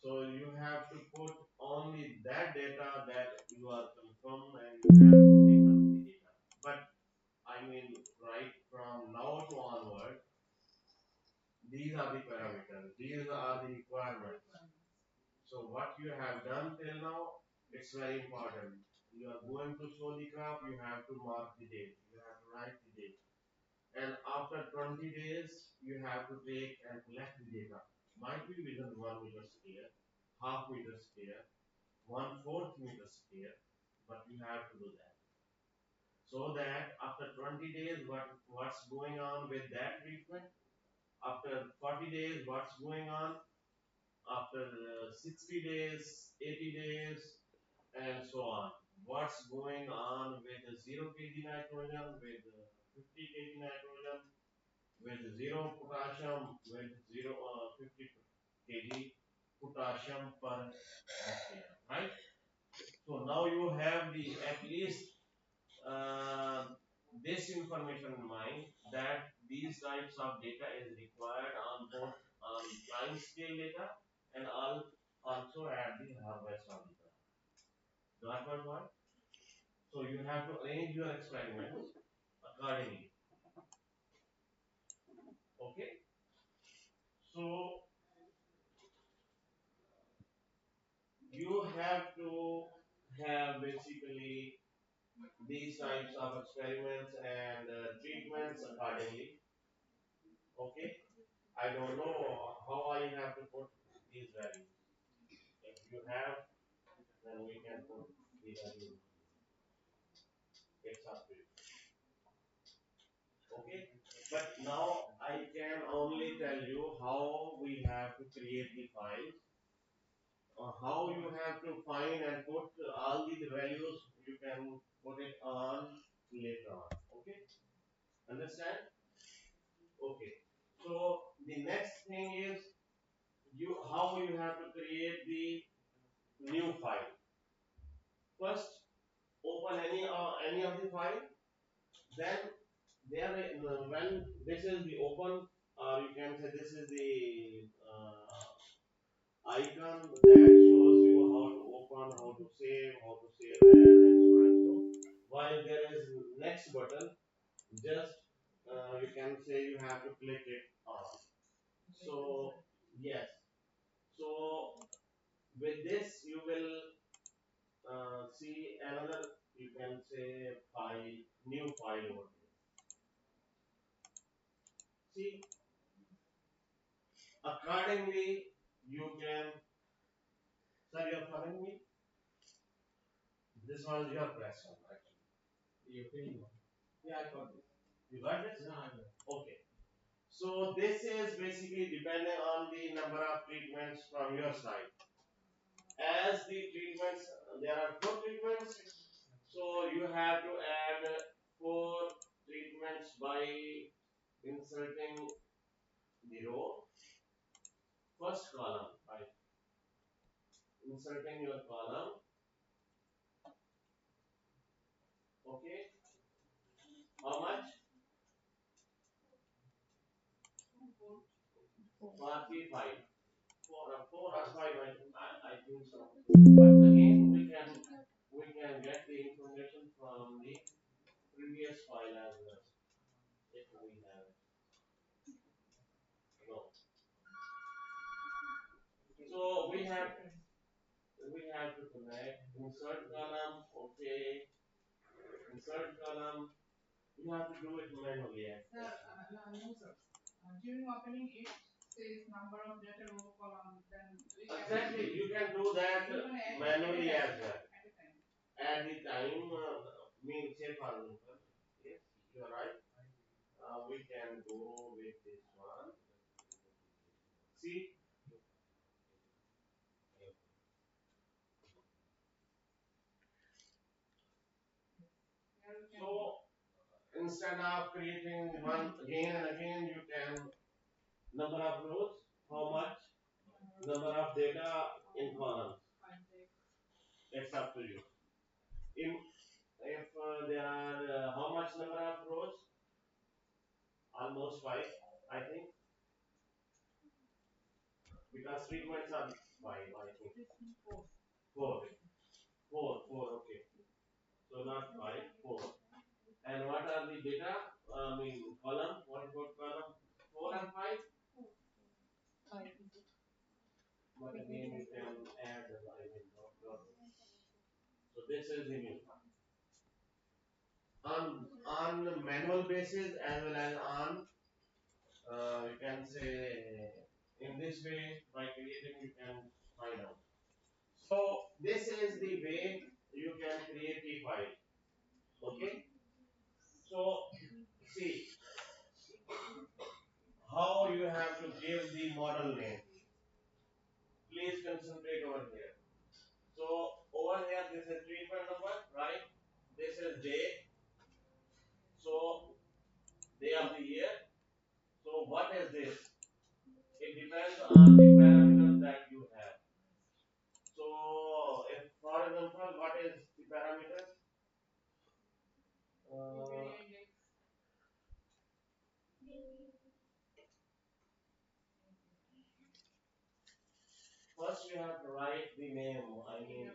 So you have to put only that data that you are confirmed and you have taken the data. But I mean, right from now to onward, these are the parameters, these are the requirements. So what you have done till now, it's very important. You are going to show the crop, you have to mark the date, you have to write the date. And after 20 days, you have to take and collect the data. Might be within 1 meter square, half meter square, 1/4 meter square, but you have to do that. So that after 20 days, what's going on with that treatment? After 40 days, what's going on? After 60 days, 80 days, and so on. What's going on with the 0 kg nitrogen, with 50 kg nitrogen, with 0 potassium, with 50 kg potassium per hectare, right? So now you have the at least uh, this information in mind that these types of data is required on both on time scale data and also at the harvest of the crop. Got my point? So you have to arrange your experiments accordingly. Okay? So you have to have basically these types of experiments and treatments accordingly. Okay, I don't know how I have to put these values. If you have, then we can put the value. It's up to you. Okay, but now I can only tell you how we have to create the files, how you have to find and put all the values. You can put it on later on. Okay, understand? Okay. So the next thing is you how you have to create the new file. First, open any of the file. Then there when this is the open, or you can say this is the icon that shows you how to open, how to save as, and so and so. While there is next button, just you can say you have to click it on. So yes. So with this you will see another, you can say, file, new file over here. See, accordingly you can, sir, you are following me? This was your question actually. The opinion. Yeah, I got this. You got this? Yeah, I got it. Okay. So this is basically depending on the number of treatments from your side. As the treatments, there are four treatments, so you have to add four treatments by inserting the row, first column, by inserting your column. Okay, how much? 45. Four or five, I think so. But again, we can get the information from the previous file as well, if we have it. No. So we have to connect insert column. Okay, insert column. You have to do it manually. Sir, no, sir. During opening, it says number of data row column. Then we can Exactly, you can do that manually as well. at a time. At the time, means say for example, yes, you are right. We can go with this one. See, so instead of creating one again and again, you can number of rows, how much, number of data in columns. It's up to you. In if there are how much number of rows? Almost five, I think, because treatments are five, I think. Four, four. Okay, so not five, four. And what are the data? I mean column. What about column? Four and five. But again, you can add the five in not. So this is the new on manual basis as well as on you can say in this way by creating you can find out. So this is the way you can create a file. Okay. So see how you have to give the model name. Please concentrate over here. So over here this is treatment number, right? This is day. So day of the year. So what is this? It depends on the parameters that you have. So if for example, what is the parameters? Uh, First we have to write the name. I mean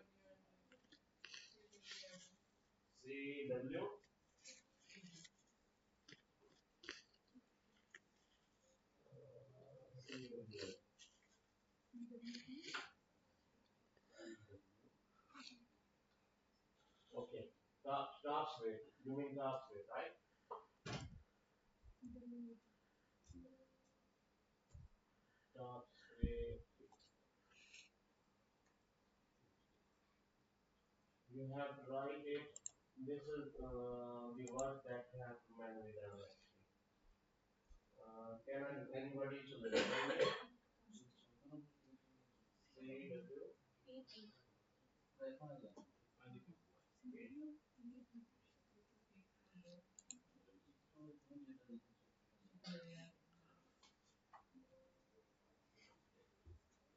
CW. rate. You mean gross rate, right? Gross rate. You have to write it. This is the work that you have to manually done actually. Can anybody to the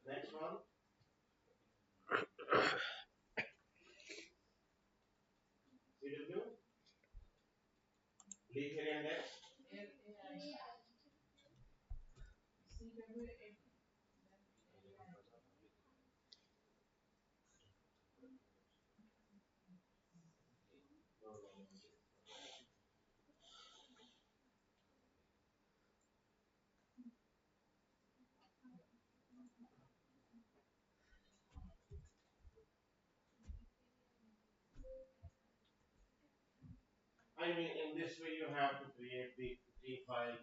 next one? CW? Lead index? I mean, in this way, you have to create the tree file.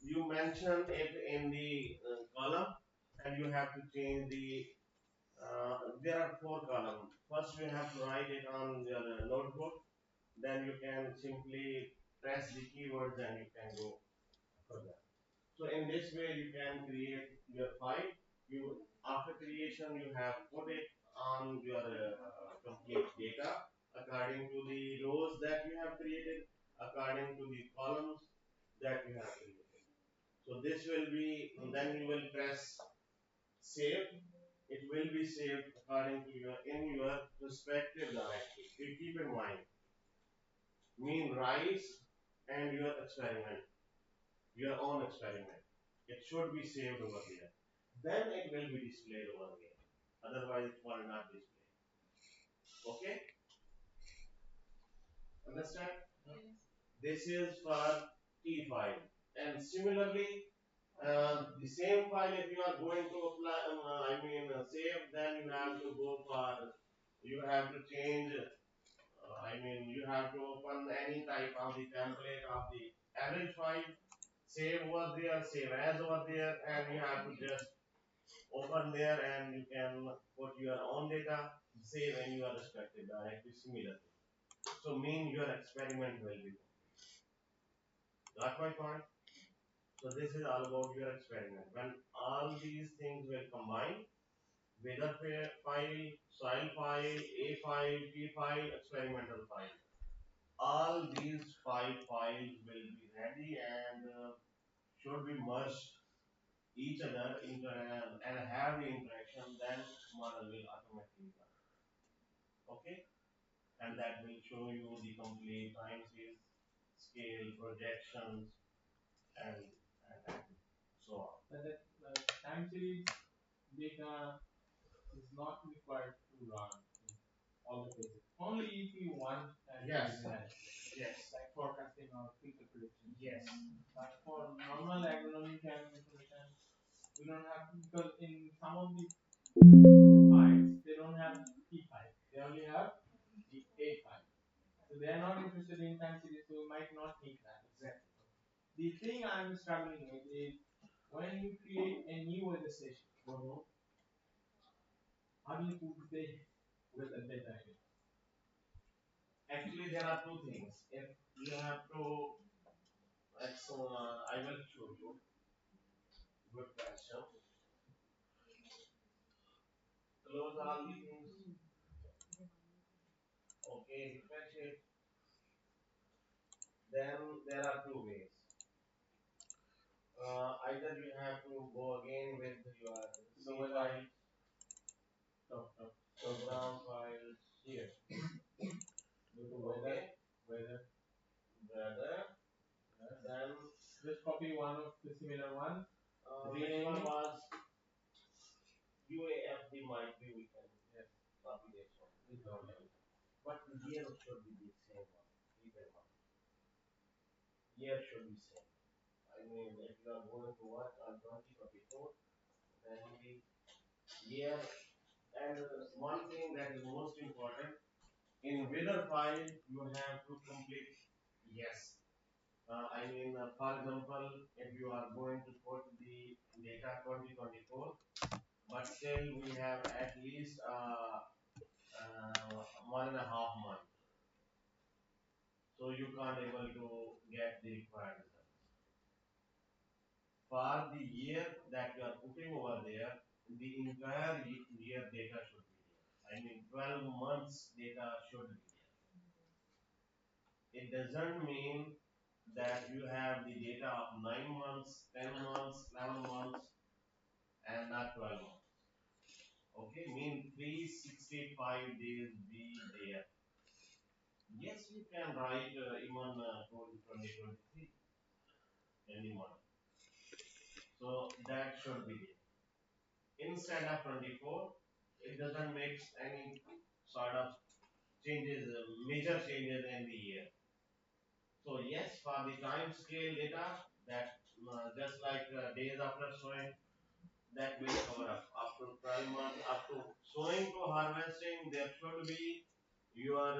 You mention it in the column, and you have to change the. There are four columns. First, you have to write it on your notebook. Then you can simply press the keywords, and you can go further. So in this way, you can create your file. You after creation, you have put it on your complete data according to the rows that you have created, according to the columns that you have created. So this will be, then you will press save. It will be saved according to your in your respective directory. You keep in mind, mean rise and your experiment, your own experiment. It should be saved over there. Then it will be displayed over here. Otherwise, it will not display. Okay? Understand? This is for T file. And similarly, the same file, if you are going to apply, save, then you have to go for, you have to change, you have to open any type of the template of the average file, save over there, save as over there, and you have to just open there and you can put your own data, save in your respective directory similarly. So mean your experiment will be complete. Got my point? So this is all about your experiment. When all these things will combine, weather file, soil file, A file, T file, experimental file. All these five files will be ready and should be merged each other and have the interaction, then model will automatically run. Okay? And that will show you the complete time series, scale, projections, and so on. But that time series data is not required to run in all the cases. Only if you want Yes. manipulation, Yes. like forecasting or future prediction. Yes. But for normal agronomic and information, we don't have, because in some of the files they don't have P file. They only have the A file. So they are not interested in time series, so we might not need that. Exactly. The thing I'm struggling with is when you create a new weather station, how do you put the weather data in? Actually, there are two things. If you have to, I will show you. Good question. Close all the things. Okay, refresh it. Then there are two ways. Either you have to go again with your C file, program files here. Go to weather, Okay, weather, weather. Then just copy one of the similar ones, which rename one it. was UAFD might be we can copy this one. But the year should be the same one. Keep in mind. Year should be same. I mean, if you are going to work on 2024, then the year and one thing that is most important, In whether file, you have to complete yes. For example, if you are going to put the data 2024, but still we have at least 1.5 month, so you can't able to get the required result. For the year that you are putting over there, the entire year data should be there. 12 months data should be there. It doesn't mean that you have the data of 9 months, 10 months, 11 months, and not 12 months. Okay, mean 365 days be there. Yes, you can write even 2023 any model. So that should be there. Instead of 24, it doesn't make any sort of changes, major changes in the year. So yes, for the time scale data, that just like days after sowing, that will cover up to 12 months, up to sowing to harvesting. There should be your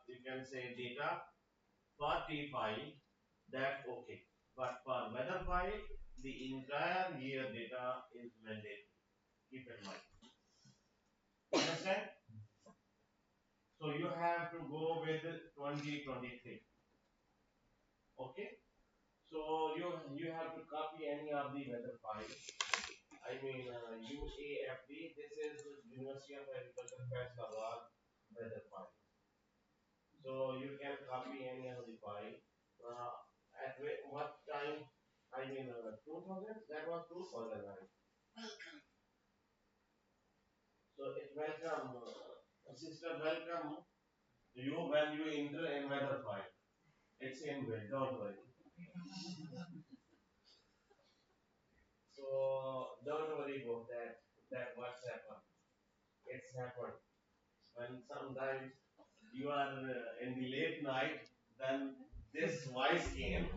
you can say data for T5. That's okay, but for weather file, the entire year data is mandatory. Keep in mind. Understand? So you have to go with 2023. Okay? So you have to copy any of the weather file. UAFD. This is University of Agriculture Faisalabad weather file. So you can copy any of the file. What time? 2000. That was 2009. So it welcome, sister. Welcome you when you enter in weather file. It's in way. Don't worry. So don't worry about that. That what's happened. It's happened. When sometimes you are in the late night, then this voice came,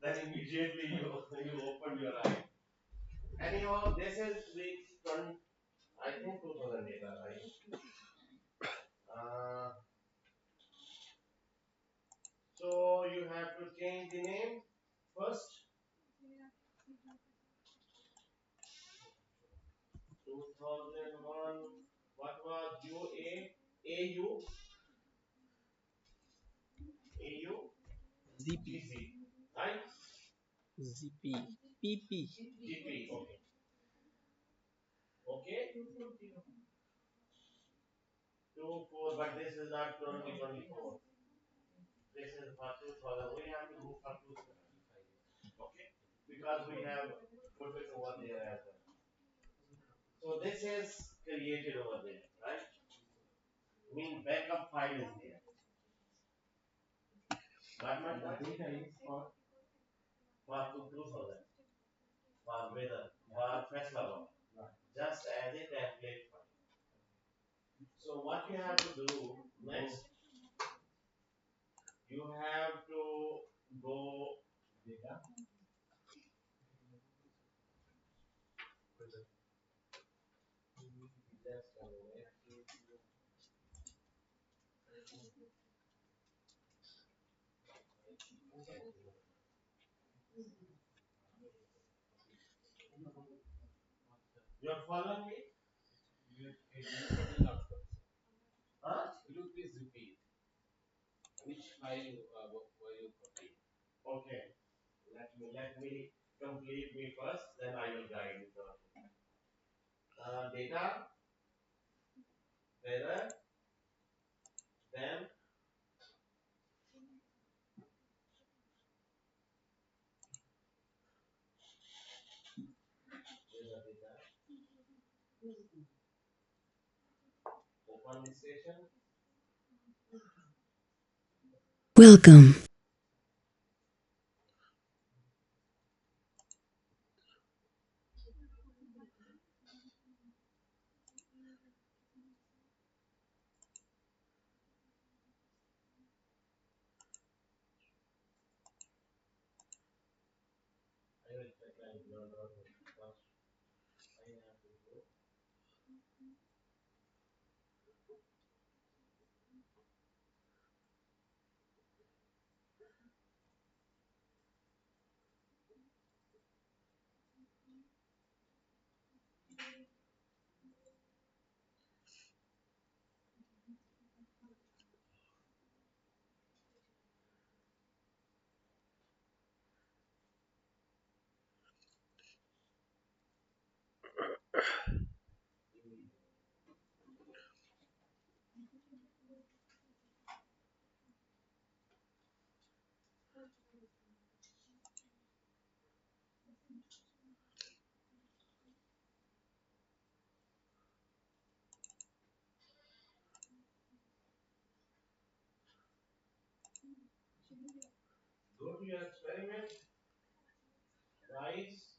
then immediately you opened your eye. Anyhow, this is the I think 2000 data, right? Uh, so you have to change the name first. 2001. What was AU ZP, GC, right? ZP, PP. GP. Okay. Okay. 24, but this is not 2024. This is for 2000. We have to move for 2000. Okay, because we have put it over there as well. So this is created over there, right? Mean backup file is there. But my data is for 2000, for weather, for first level, just as a template file. So what you have to do next, you have to go data. Just a minute. You're following me? You totally not. Huh? Could you please repeat which file were you copying? Okay, let me complete me first, then I will guide you. Data, weather, then weather data, open the station. Welcome. I will check and learn out first. I have to go. Go to your experiment, rise,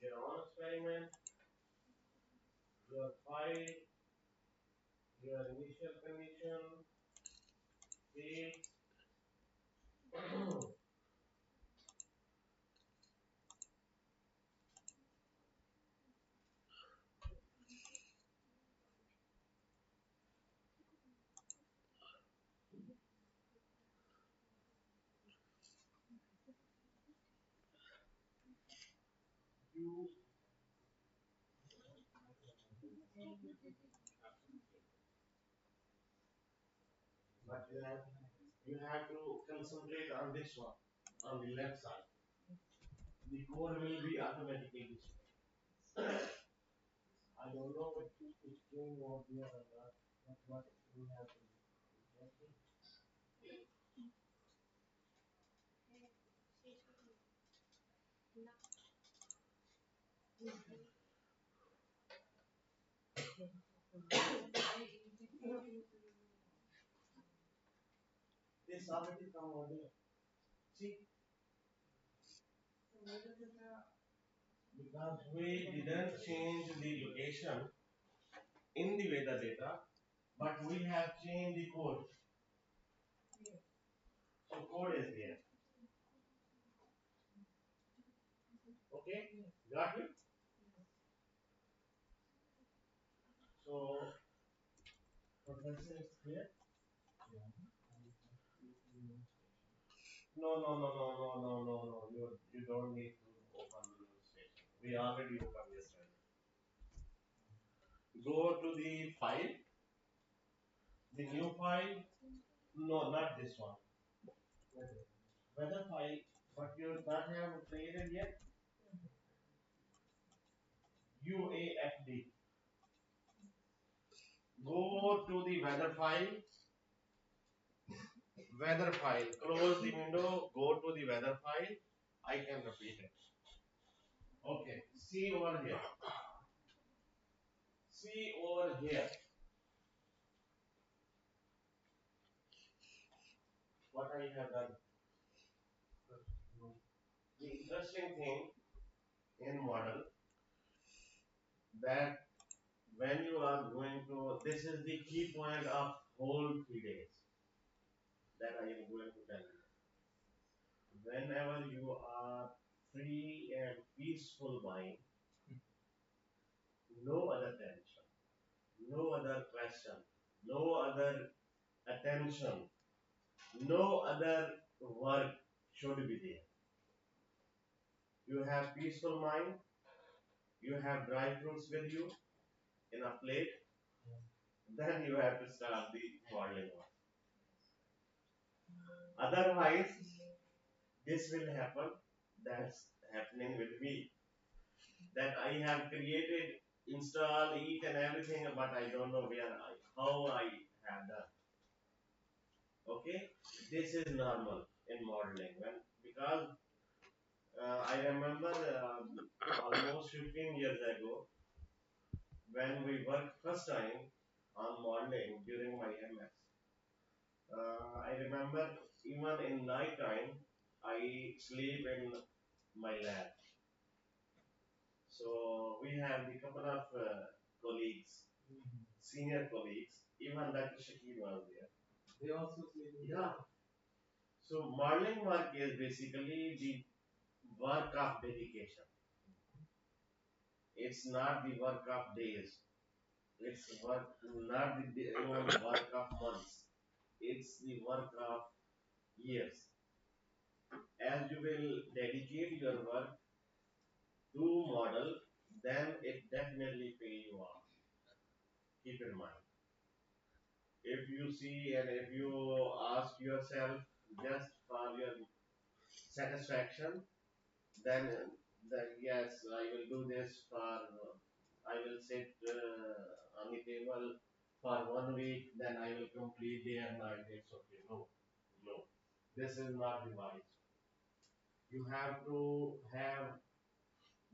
your own experiment, your file, your initial condition, state, you, but you have to concentrate on this one, on the left side. The code will be automatically displayed. I don't know which game was there or not, but what you have to do. This already come over there. See, because we didn't change the location in the weather data, but we have changed the code. So code is there. Okay, got it? So professor is clear? No, no, no, no, no, no, no, no. You don't need to open the new station. We already opened yesterday. Go to the file, the new file. No, not this one. Weather file, but you not have created yet. UAFD. Go to the weather file. Weather file. Close the window. Go to the weather file. I can repeat it. Okay. See over here. See over here. What I have done. The interesting thing in model that when you are going to, this is the key point of whole 3 days that I am going to tell you. Whenever you are free and peaceful mind, no other tension, no other question, no other attention, no other work should be there. You have peaceful mind, you have dry fruits with you in a plate, then you have to start the modeling work. Otherwise, this will happen. That's happening with me. That I have created, install, eat, and everything, but I don't know how I have done. Okay, this is normal in modeling because I remember almost 15 years ago when we worked first time on modeling during my MS. I remember even in night time I sleep in my lab. So we have the couple of colleagues, senior colleagues, even Dr. Shakir was there. They also sleep in Yeah. So modeling work is basically the work of dedication. It's not the work of days. It's work not even work of months. It's the work of years. As you will dedicate your work to model, then it definitely pay you off. Keep in mind. If you see and if you ask yourself just for your satisfaction, then Then yes, I will do this for. I will sit on the table for 1 week. Then I will complete day and night. It's okay. No, no. This is not device. You have to have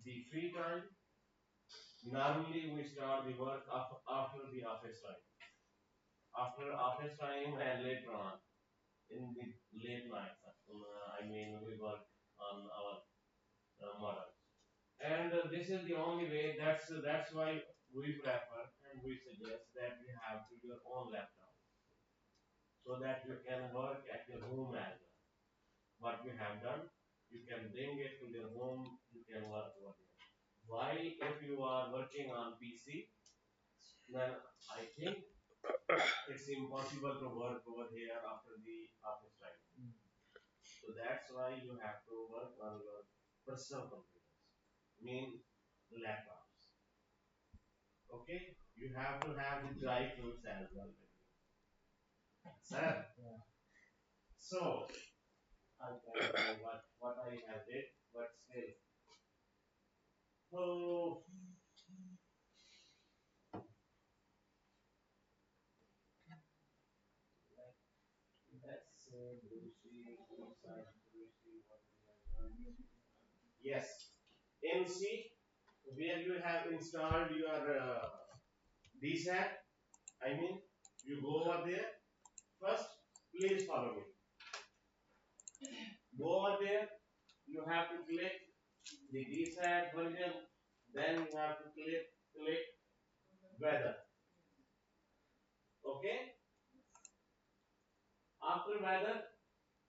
the free time. Normally, we start the work after the office time. After office time and later on in the late nights. I mean, we work on our models. And this is the only way. That's why we prefer and we suggest that you have to your own laptop so that you can work at your home as well. What we have done, you can bring it to your home. You can work over there. Why, if you are working on PC, then I think it's impossible to work over here after the office time. So that's why you have to work on your personal computers, mean laptops. Okay, you have to have the dry fruits as well with you. Sir, so I can't know what I have did, but still. So let's say Lucy, inside Lucy, what we have done. Yes, in C, where you have installed your DSAT, I mean, you go over there. First, please follow me. Go over there. You have to click the DSAT version. Then you have to click weather. Okay. After weather,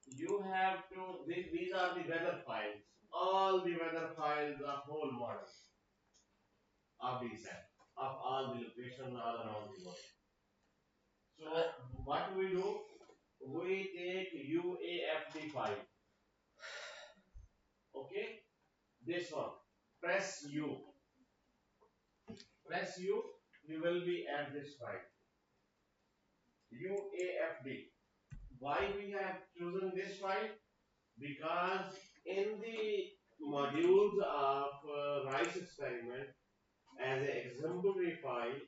you have to. These are the weather files. All the weather files, the whole model of DSAT of all the location all around the world. So what we do? We take UAFD file. Okay. This one. Press U. Press U. You will be at this file. UAFD. Why we have chosen this file? Because in the modules of rice experiment as an exemplary file,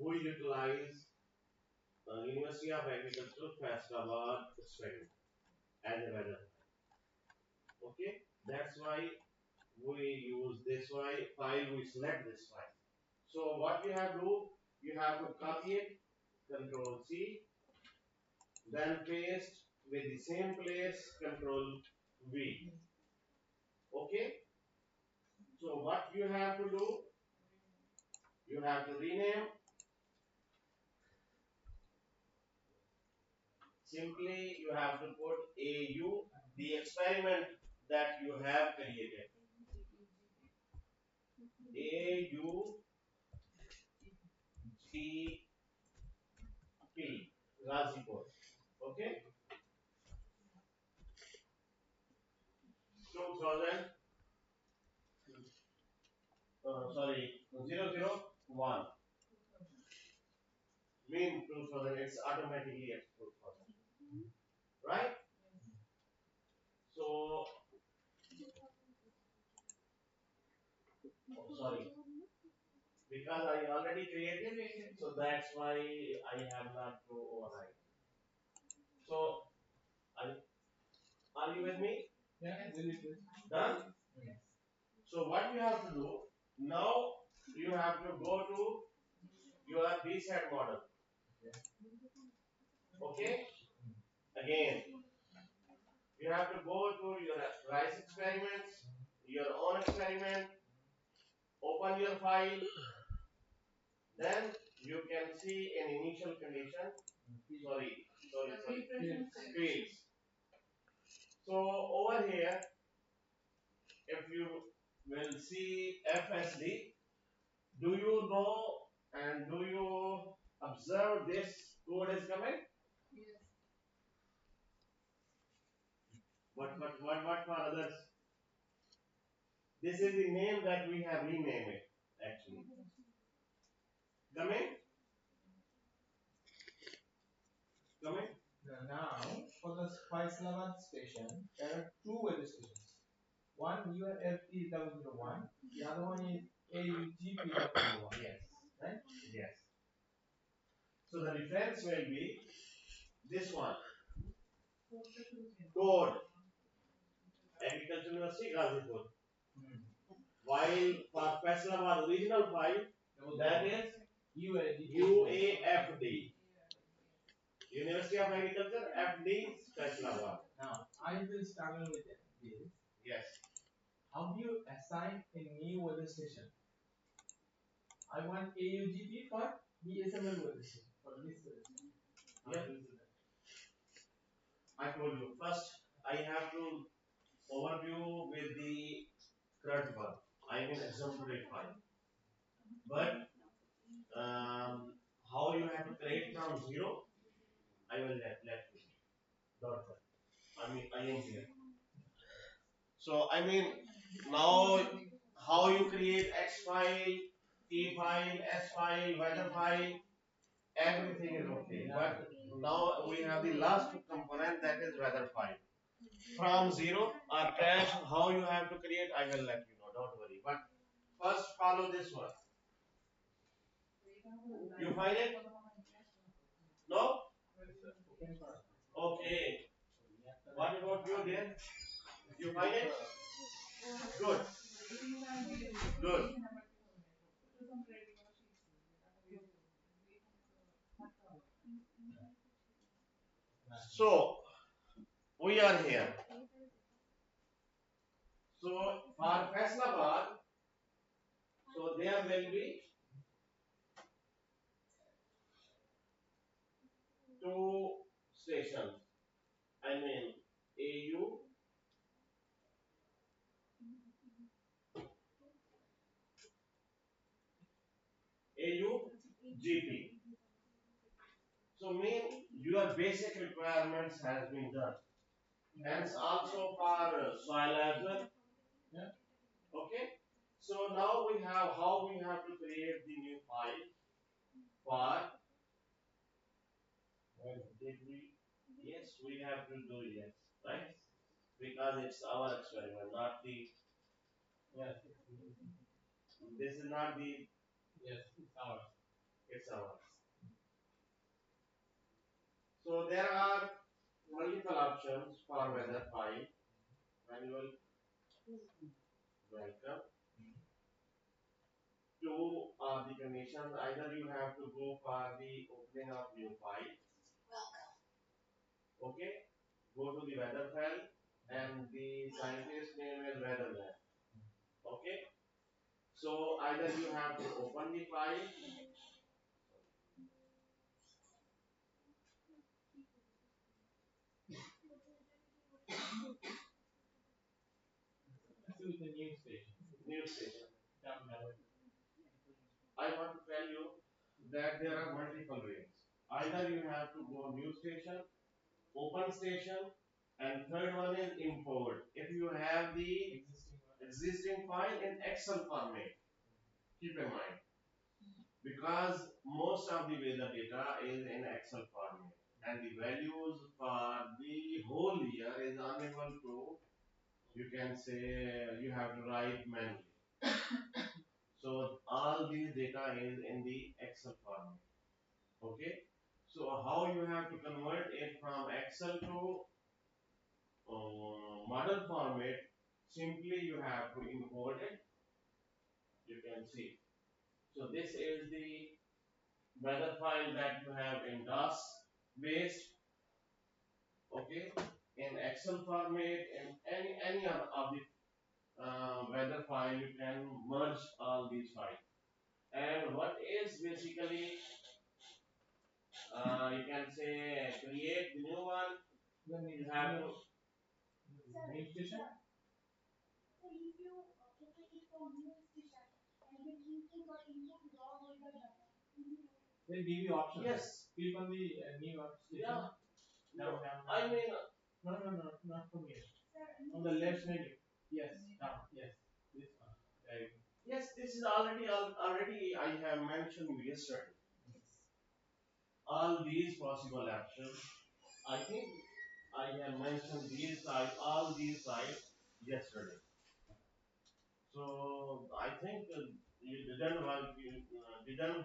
we utilize University of Agricultural Faisalabad experiment as a weather. Okay, that's why we use this file. We select this file. So what you have to do, you have to copy it, Control C, then paste with the same place, Control V. Okay. So what you have to do, you have to rename. Simply, you have to put AU, the experiment that you have created. AUGP, Ghazipur. Okay? 2000, sorry, 001. Mean 2000, it's automatically at 2000. Right? So, oh, sorry. Because I already created it, so that's why I have not to override. So, are you with me? Yeah, delete it. Done? So what you have to do, now you have to go to your DSAT model. Okay? Again, you have to go to your rice experiments, your own experiment, open your file, then you can see an initial condition. Sorry. Fields. So over here, if you will see FSD, do you know and do you observe this code is coming? What for others? This is the name that we have renamed it actually. Coming? Coming? Now, for the Faisalabad station, there are two weather stations. One UFT 001, the other one is AUGP 001. Yes. Right? Yes. So the difference will be this one. Code. Agriculture University, Ghazipur. While for Faisalabad original file, that is UAFD. University of Agriculture, FD, Faisalabad. Now, I will struggle with this. Yes. How do you assign a new weather station? I want AUGP for DSML weather station, for this weather station. Yeah. I told you first I have to overview with the current one. I mean exemplary file. But how you have to create from zero, I will let you. Don't worry. I am here. So I mean now how you create X file, T file, S file, weather file, everything is okay. But now we have the last component, that is weather file. From zero or trash, how you have to create, I will let you know. Don't worry. But first follow this one. You find it? No? Okay. What about you, dear? You find it? Good. Good. So we are here. So for Faisalabad, so there will be two stations. I mean AU, AUGP. So mean your basic requirements has been done. Hence also for soil as well. Yeah. Okay. So now we have how we have to create the new file for. Did we? Yes, we have to do yes, right? Because it's our experiment, not the. Yes. This is not the. Yes, it's ours. It's ours. So there are multiple options for weather file. Manual. Welcome. Two are the conditions. Either you have to go for the opening of new file. Okay. Go to the weather file and the scientist name is weatherman. Okay. So either you have to open the file. Let's do the new station. New station. Down level. I want to tell you that there are multiple ways. Either you have to go new station, open station, and third one is import. If you have the existing file in Excel format, keep in mind, because most of the weather data is in Excel format, and the values for the whole year is unable to, you can say, you have to write manually. So all these data is in the Excel format. Okay. So how you have to convert it from Excel to model format? Simply you have to import it. You can see. So this is the weather file that you have in DOS base. Okay. In Excel format, in any of the weather file, you can merge all these files. And what is basically you can say create the new one. You have to New station. They'll give you options. yes. Click on the new station. Yeah. Down, down, down. I mean No, not from here. On the left menu. Yes, down. Yes, this one. There you go. yes, this is already I have mentioned yesterday. All these possible options. I think I have mentioned all these sites yesterday. So I think you didn't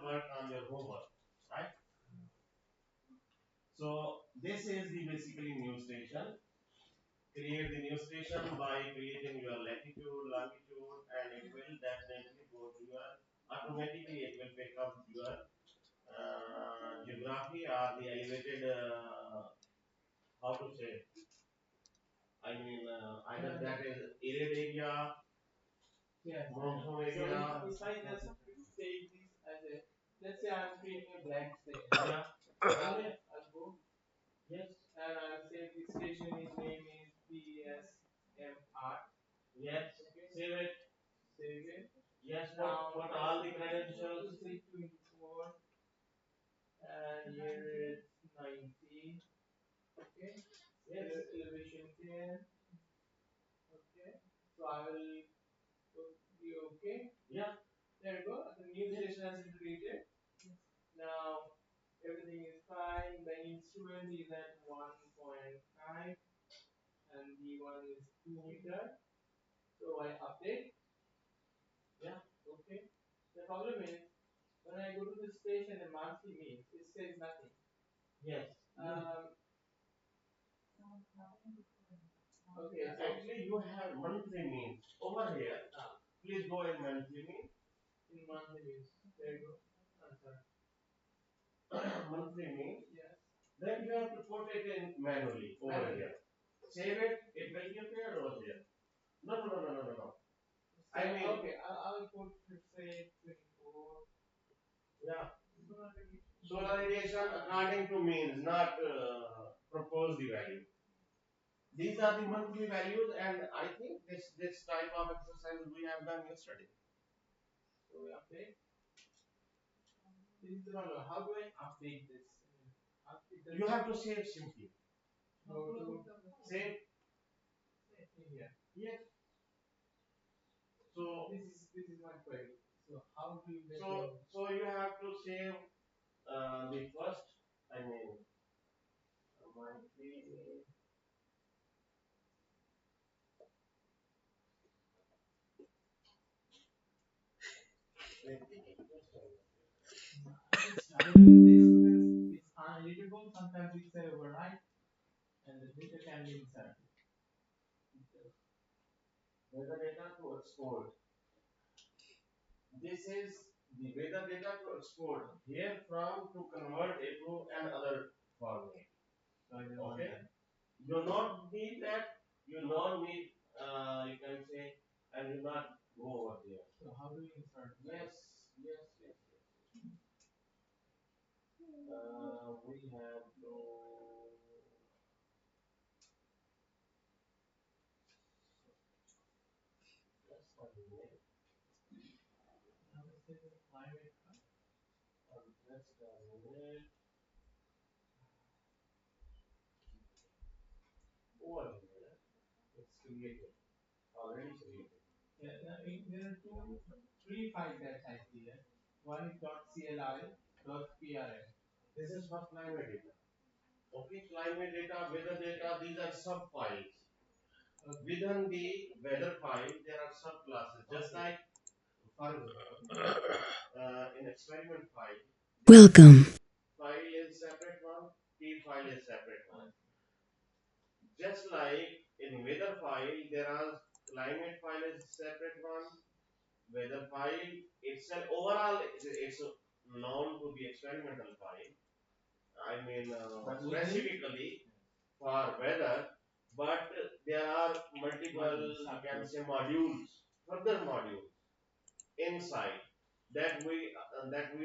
work on your homework, right? So this is the basically new station. Create the new station by creating your latitude, longitude, and it will definitely go to your automatically it will pick up your geography or the elevated how to say either that is arid area, Yes. monsoon So area. if I just take this as a, let's say I'm creating a blank station. Yeah. I'll go Yes. and I'll say the station is name is DSMR. Yes. Okay. Save it. Save it. Yes. Now Put all the credentials. 324 and here it's 90. Okay. Yes. Elevation 10. Okay. So I will be okay. Yeah. There you go. The new station has been created. Now everything is fine. The instrument is at 1.5 and the one is 2 meter. So I update. Yeah. Okay. The problem is when I go to the station and monthly means it says nothing. Yes. Okay. So Actually, you have monthly means over here. Please go in monthly means. in monthly means there you go. Answer. Monthly means. Yes. Then you have to put it in manually over here. Save it. It will be appeared over here. No, no, no, no, no, no, no. I mean, Okay. I'll put say 24. yeah. Solar radiation according to means, not propose the value. These are the monthly values, and I think this type of exercise we have done yesterday. So we update. This is the problem. How do I update this? You have to save simply. Go to Save. in here. Yes. So This is my query. So how do you get so you have to save the first. I mean, monthly. started with this because it's uneditable. Sometimes it's say overnight and the data can be inserted. Weather data to export. This is the weather data to export here from to convert it to another format. So I don't want Okay. that. You not need that. You not need. You can say, and you not go over there. So how do you insert? Yes, yes, yes, yes. We have to. Just a minute. Now let's say the climate. Just a minute. Over here, it's created. Already created. Yeah, there are three files that I see here. One is .cli.prm. This is for climate data. Okay, climate data, weather data, these are sub files. Within the weather file, there are subclasses. Just like, for example, in experiment file, Welcome. file is separate one, T file is separate one. Just like in weather file, there are climate file is separate one, weather file itself overall it's known to be experimental file. I mean, specifically for weather, but there are multiple, you can say, modules, further modules inside that we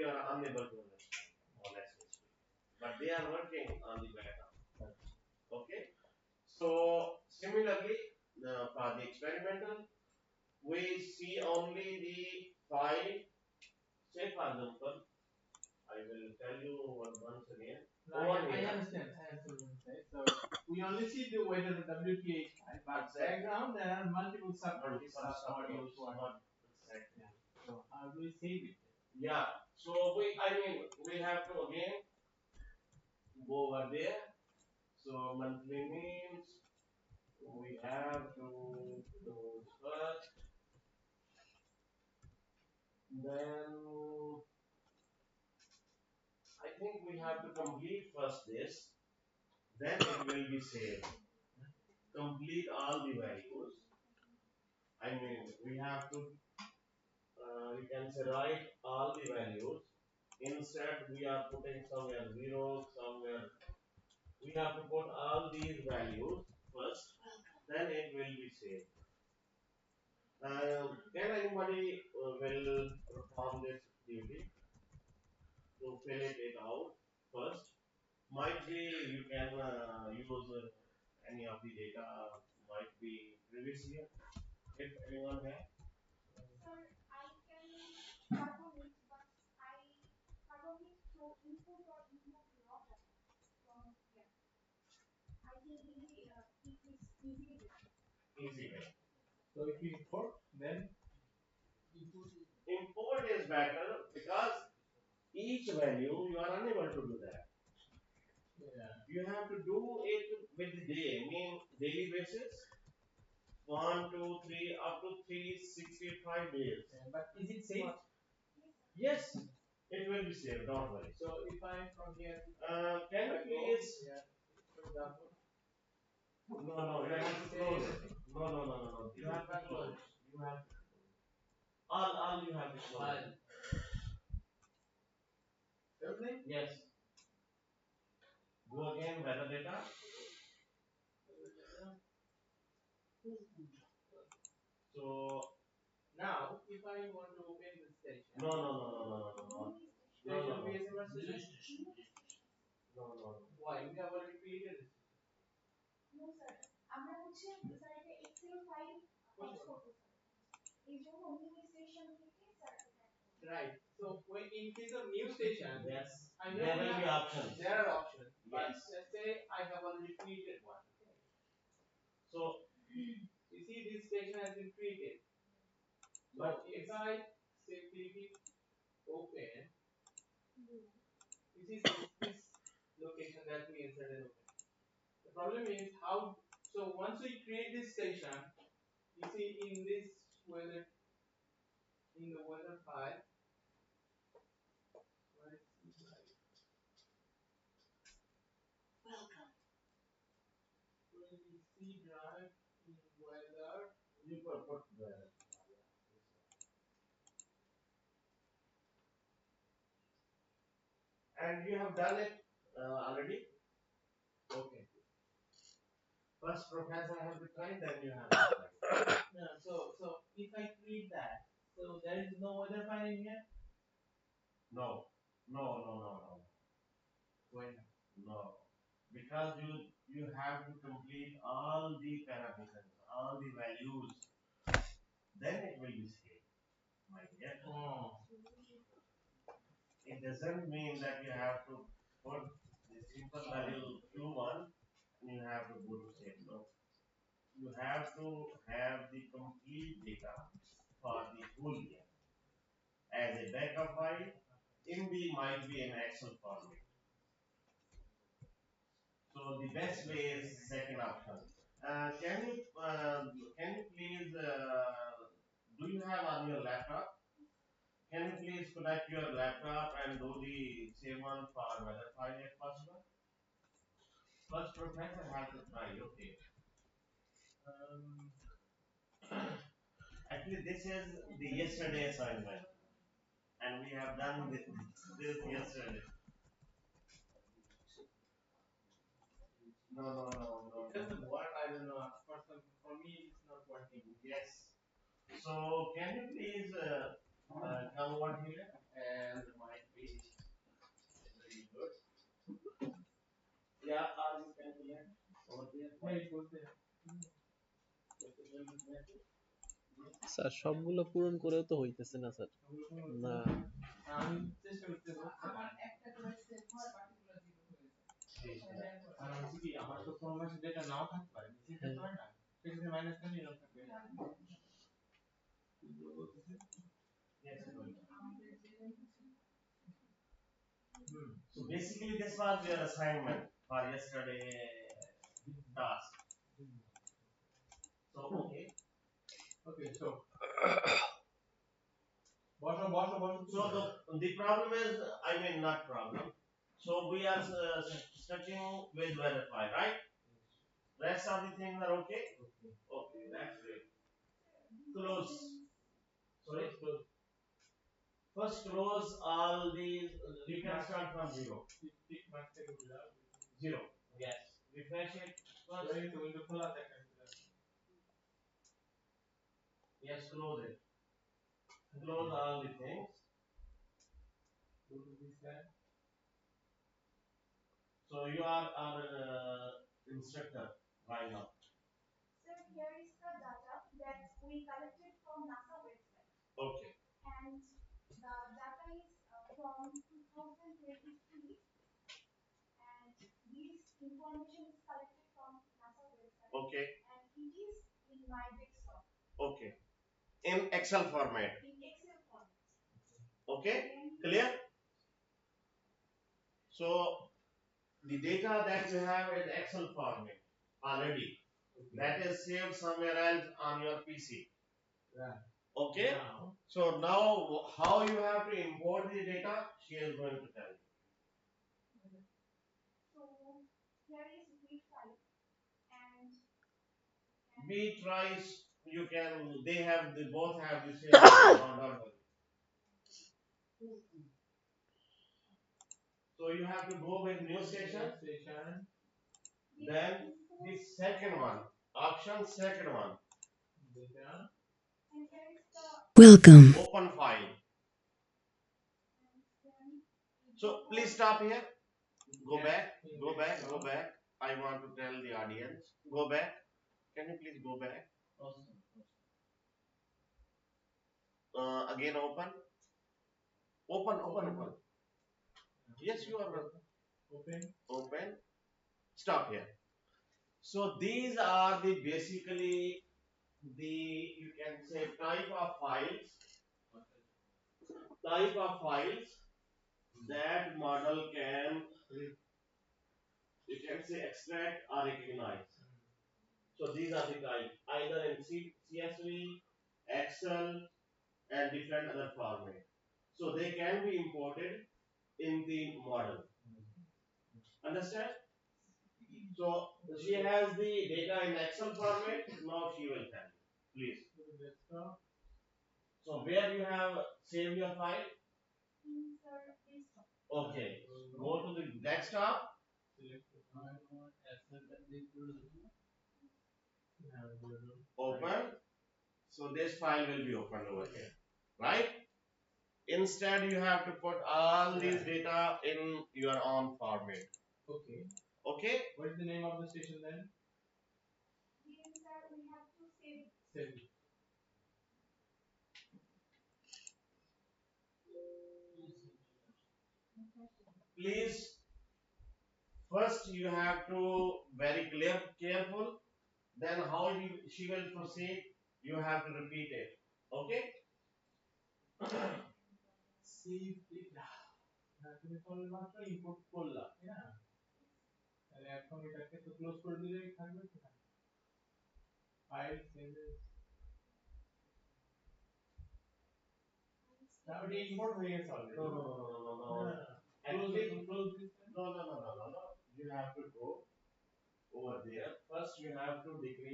are unable to understand, honestly speaking. But they are working on the background. Okay. So similarly, for the experimental, we see only the file. Say for example, I will tell you once again. No, I understand. I understand what you say. So we only see the weather the WTH file, but Exactly. background there are multiple submodules. Exactly. Yeah. So how do we save it? Yeah. So we have to again go over there. So monthly means we have to do first Then I think we have to complete first this, then it will be saved. Complete all the values. I mean, we have to, we can say write all the values. Instead, we are putting somewhere zero, somewhere. We have to put all these values first, then it will be saved. Can anybody will perform this duty to fill it out first? Might be you can use any of the data, might be previous year, if anyone has. Easy way. So if you import, then Import is better because each value you are unable to do that. yeah. You have to do it with the day, mean daily basis. 1, 2, 3, up to 365 days. But is it safe? Yes, it will be saved, don't worry. So if I'm from here, Can you please? yeah, for example, No, no, you have to close it. No, no, no, no, no. You have to close. You have to. All you have to close. everything. Yes. Go again, weather data. So Now, if I want to open the station, no, no, no, no, no, no, no. there No, no, should no. be SMS station. No, no, no. Why? We have already created this. Right. So when in case of new station, Yes. I There know will be options. there are options. But Yes. let's say I have already created one. So You see, this station has been created. So but if I say click it open, you see this location that we inserted open. The problem is how. So once we create this station, you see in this weather in the weather file, where is it like? When we see drive in weather, you could put the and you have done it already. Okay. First professor has to try, then you have to try. no, so if I create that, so there is no weather file in here. No, no, no, no, no, Why not? no. Because you have to complete all the parameters, all the values, then it will be saved, my dear. Oh. It doesn't mean that you have to put the simple value Q1 and you have to go to save. No. You have to have the complete data for the whole year as a backup file in the might be an Excel format. So the best way is second option. Can you please do you have on your laptop? Can you please connect your laptop and do the same one for weather file if possible? First professor has to try. Okay. Um, Actually, this is the yesterday assignment, and we have done this yesterday. No, no, no, no, it no. doesn't work. I don't know. For me, it's not working. Yes. So can you please come over here and might be very good. Yeah, or you can connect over there. Yeah, it goes there. Sir সবগুলো পূরণ করেও তো হইতেছে না sir. না আমি চেষ্টা করতে আর হচ্ছে কি আমার তো কোন মাসে ডেটা নাও থাকতে পারে নিচে থাকতে পারে না সেক্ষেত্রে মাইনাস করে নিলাম থাকবে Yes. So basically, this was your assignment for yesterday task. So okay. Okay, so So the problem is, I mean, not problem. So we are starting with verify, right? Rest of the things are okay. Okay, that's great. Close. Sorry. First close all these. We can start from zero. Zero. Yes. Refresh it first. Yes, close it. Close all the things. So you are our instructor right now. Okay. Okay. Okay. In Excel format. Okay. Clear? So the data that you have in Excel format already, that is saved somewhere else on your PC. Okay. So now how you have to import the data, she is going to tell you. B tries, you can, they both have the same. Don't worry. So you have to go with new station. Then the second one, option second one, Welcome. open file. So please stop here. Go back, go back, go back. I want to tell the audience. Go back. Can you please go back? Again open. Open. Yes, you are open. Stop here. So these are the basically the, you can say, type of files that model can, you can say, extract or recognize. So these are the type, either in CSV, Excel, and different other format. So they can be imported in the model. Understand? So she has the data in Excel format. Now she will tell you. Please. So where you have saved your file? Okay. Go to the desktop. Open. So this file will be opened over here. Right? Instead, you have to put all these data in your own format. Okay? What is the name of the station then? Please, first you have to very careful. Then how she will proceed, you have to repeat it. Okay? No. Actually, no. You have to go over there. First, you have to delete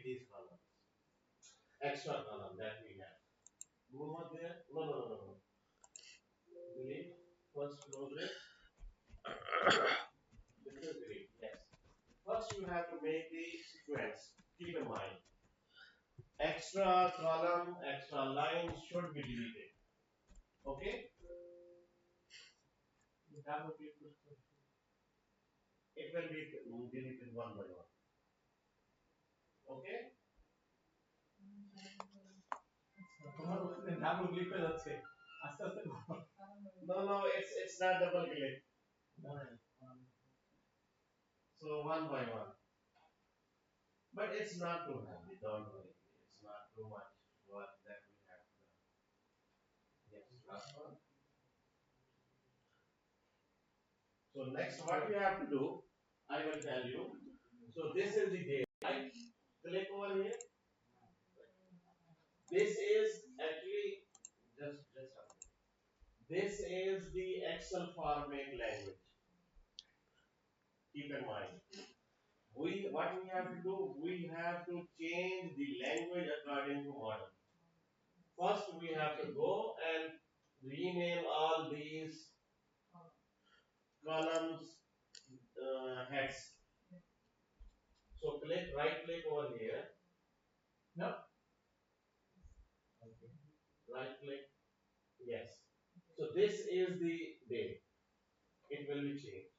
these columns. Extra column that we have. Go over there. No. Delete. First, close it. This is delete. Yes. First, you have to make the sequence. Keep in mind. Extra column, extra line should be deleted. Okay? It will be deleted one by one. Okay? No, it's not double click. So one by one. But it's not too heavy, don't worry. It's not too much work that we have to do. Yes, last one. So next what you have to do, I will tell you. So this is the day, right? Click over here. This is actually just a minute. This is the Excel format language. Keep in mind. What we have to do, we have to change the language according to model. First, we have to go and rename all these columns heads. So right click over here. No. Okay. Right click. Yes. So this is the date. It will be changed.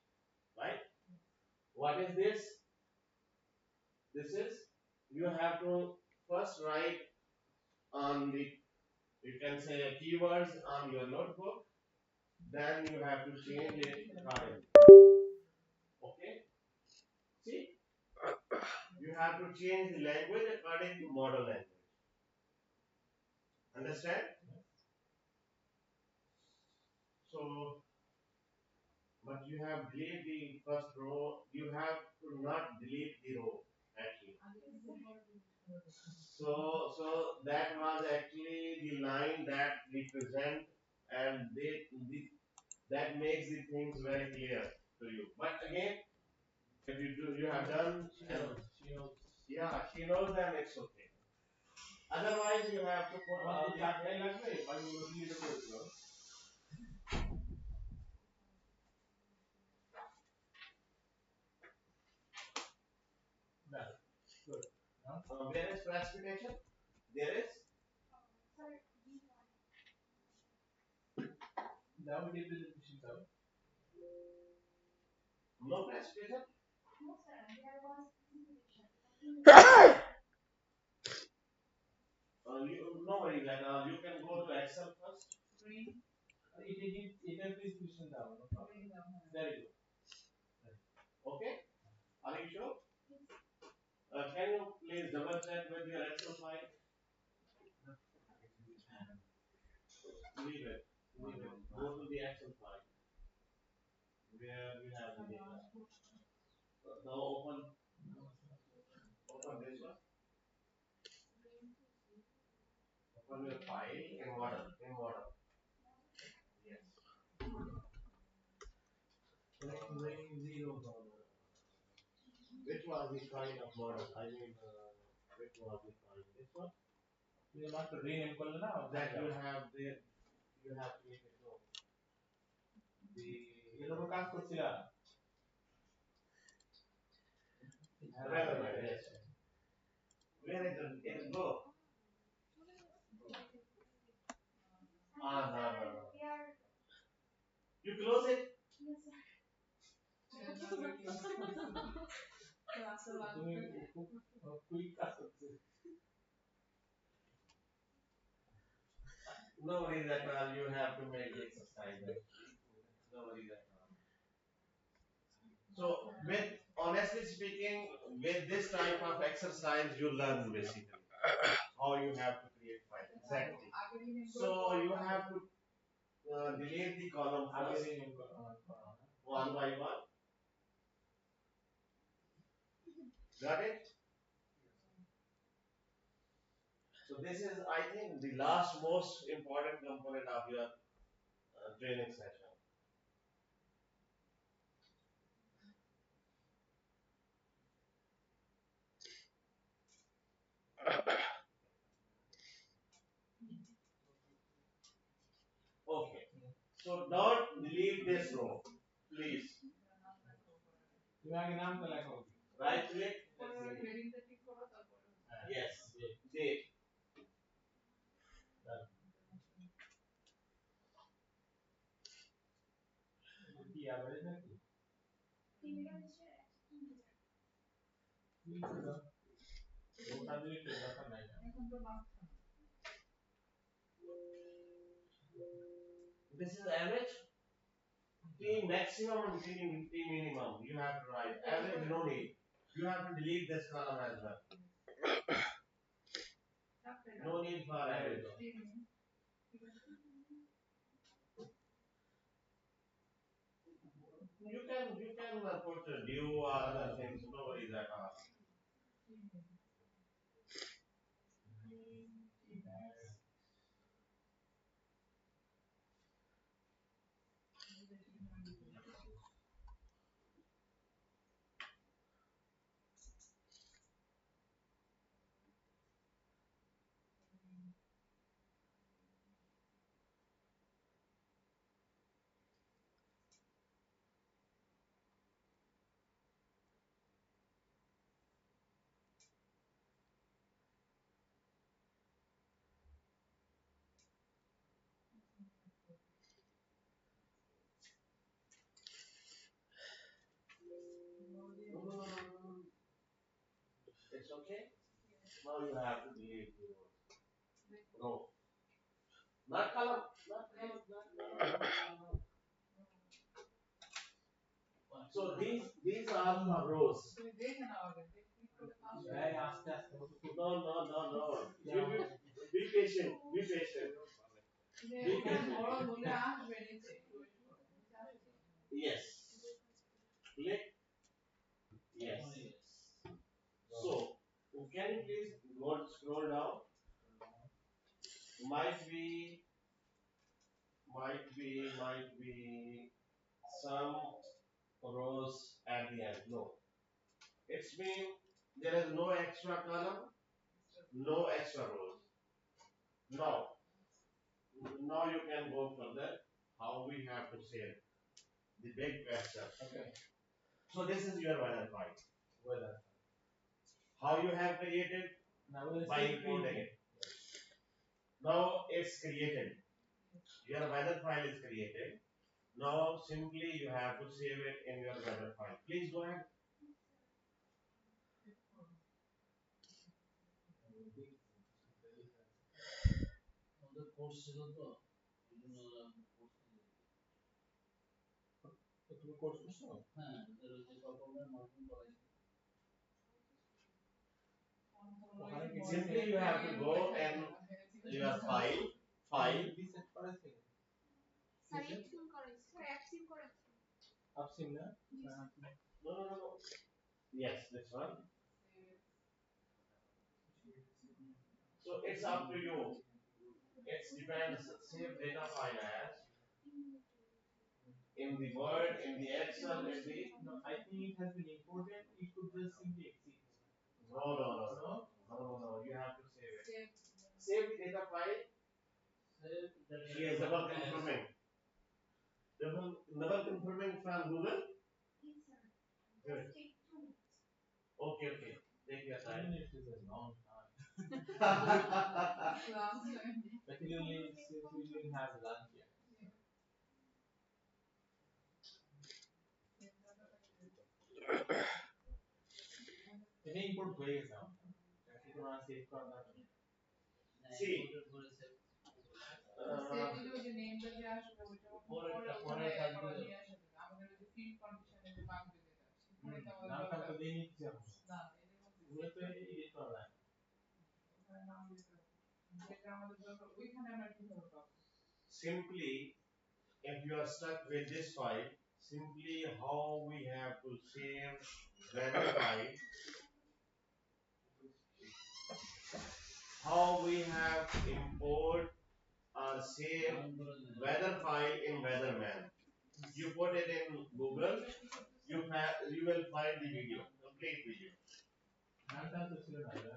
Right? What is this? This is you have to first write on the you can say keywords on your notebook. Then you have to change it accordingly. Okay? See? You have to change the language according to model language. Understand? So, but you have delete the first row. You have to not delete the row actually. So that was actually the line that we present, and that makes the things very clear to you. But again, if you have done, yeah, she knows that it's okay. Otherwise, you have to put all the good. Where is precipitation? There is no precipitation. No worries. You can go to Excel first. It has precipitation down. No problem. There you go. Okay. Are you sure? Can you please double check with your Excel file? Leave it. Leave it. Go to the Excel file where we have the data. Now open this one. Open your file in model. In model. Yes. Which was the kind of model? I mean, which was the kind? This one? You not rename that you have there. You have created no. The কাজ করছিলা relevant, yes. Where is it? It go. No, no, no. You close it. No worries at all. You have to make the exercise. No worries at all. So, with honestly speaking, with this type of exercise, you learn basically how you have to create file. Exactly. So you have to delete the column first, one by one. Got it? So this is, I think, the last most important component of your training session. Okay. So don't delete this row, please. Right click. Yes. Date. This is average. T maximum and T minimum. You have to write. Average no need. You have to delete this column as well. No need for average. You can put due or other things. No worries at all. Now you have to delete your row. Not column. Not column. Not. So these are the rows. No, no, no, no. Be patient. Be patient. Be patient. Yes. Click. Yes. So, can you please go scroll down? Might be, might be some rows at the end. No, it's mean there is no extra column, no extra rows. Now, now you can go further. How we have to save the big question. Okay. So this is your weather file. Weather. How you have created? Now by importing it. Now it's created. Your weather file is created. Now simply you have to save it in your weather file. Please go ahead. Simply you have to go and your file. No, no, no, no. Yes, this one. So it's up to you. It depends. Save data file as in the Word, in the Excel, in the. No, I think it has been imported. It could just simply exit. No, no, no, no, no, no, no. You have to save it. Save the data file. She is double confirming. Double confirming from Google. Good. Okay, okay. Take your time. It is a long time. Particularly since we didn't have lunch yet. Any import হয়ে গেছে আমার। এখন কোনো আর save করা দরকার নেই। See. নামটা তো দিয়ে নিচ্ছি এখন। ওগুলো তো edit করা লাগে। Simply, if you are stuck with this file, simply how we have to save weather file, how we have import or save weather file in Weatherman. You put it in Google, you will find the video, complete video. নামটা তো ছিল না এটা।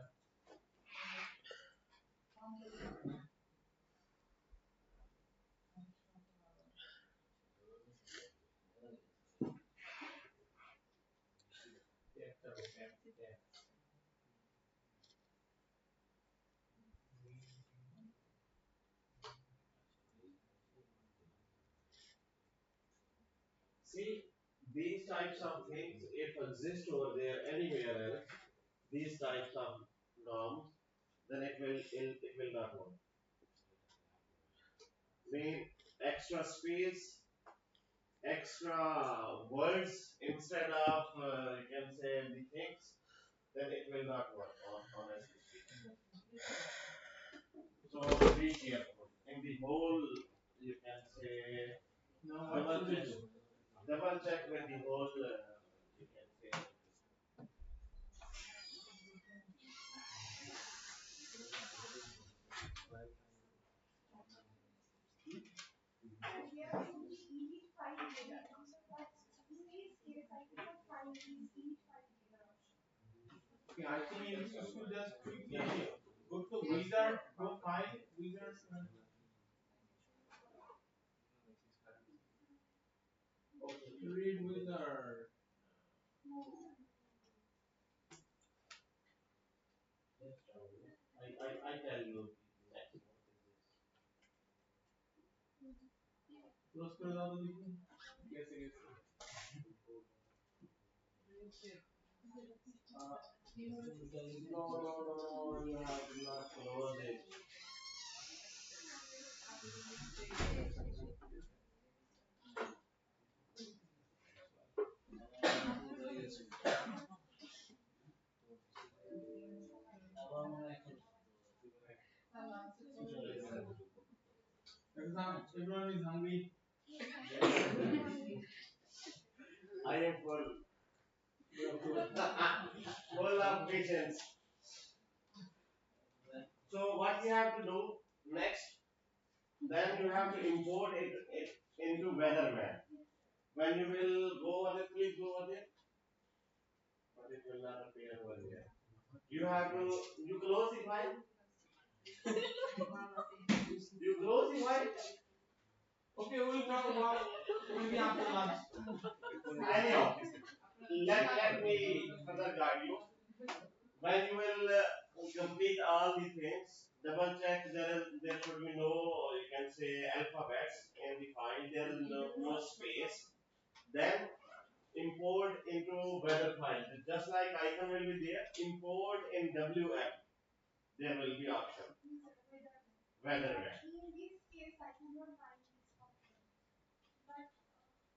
See, these types of things, if exist over there anywhere else, these types of norms, then it will not work. Mean extra space, extra words instead of you can say the things, then it will not work honestly speaking. So be careful. In the whole, you can say No, double check with the whole. You can say. okay, I think you should just quickly go to wizard, go file, wizard, read wizard. I tell you next what is this. Close করে দাও তো দেখি। গেছে গেছে। No, no, no, no, you have to not close it. Everyone is hungry. I am full. Full of patience. So what you have to do next, then you have to import it into Weatherman. When you will go over there, please go over there. But it will not appear over there. You have to, you close the file. You close the file. Okay, we'll talk about maybe after lunch. Anyhow, let me further guide you. When you will complete all the things, double check there should be no, you can say, alphabets in the file. There is no space. Then import into weather file. Just like icon will be there, import in WM. There will be option weather web.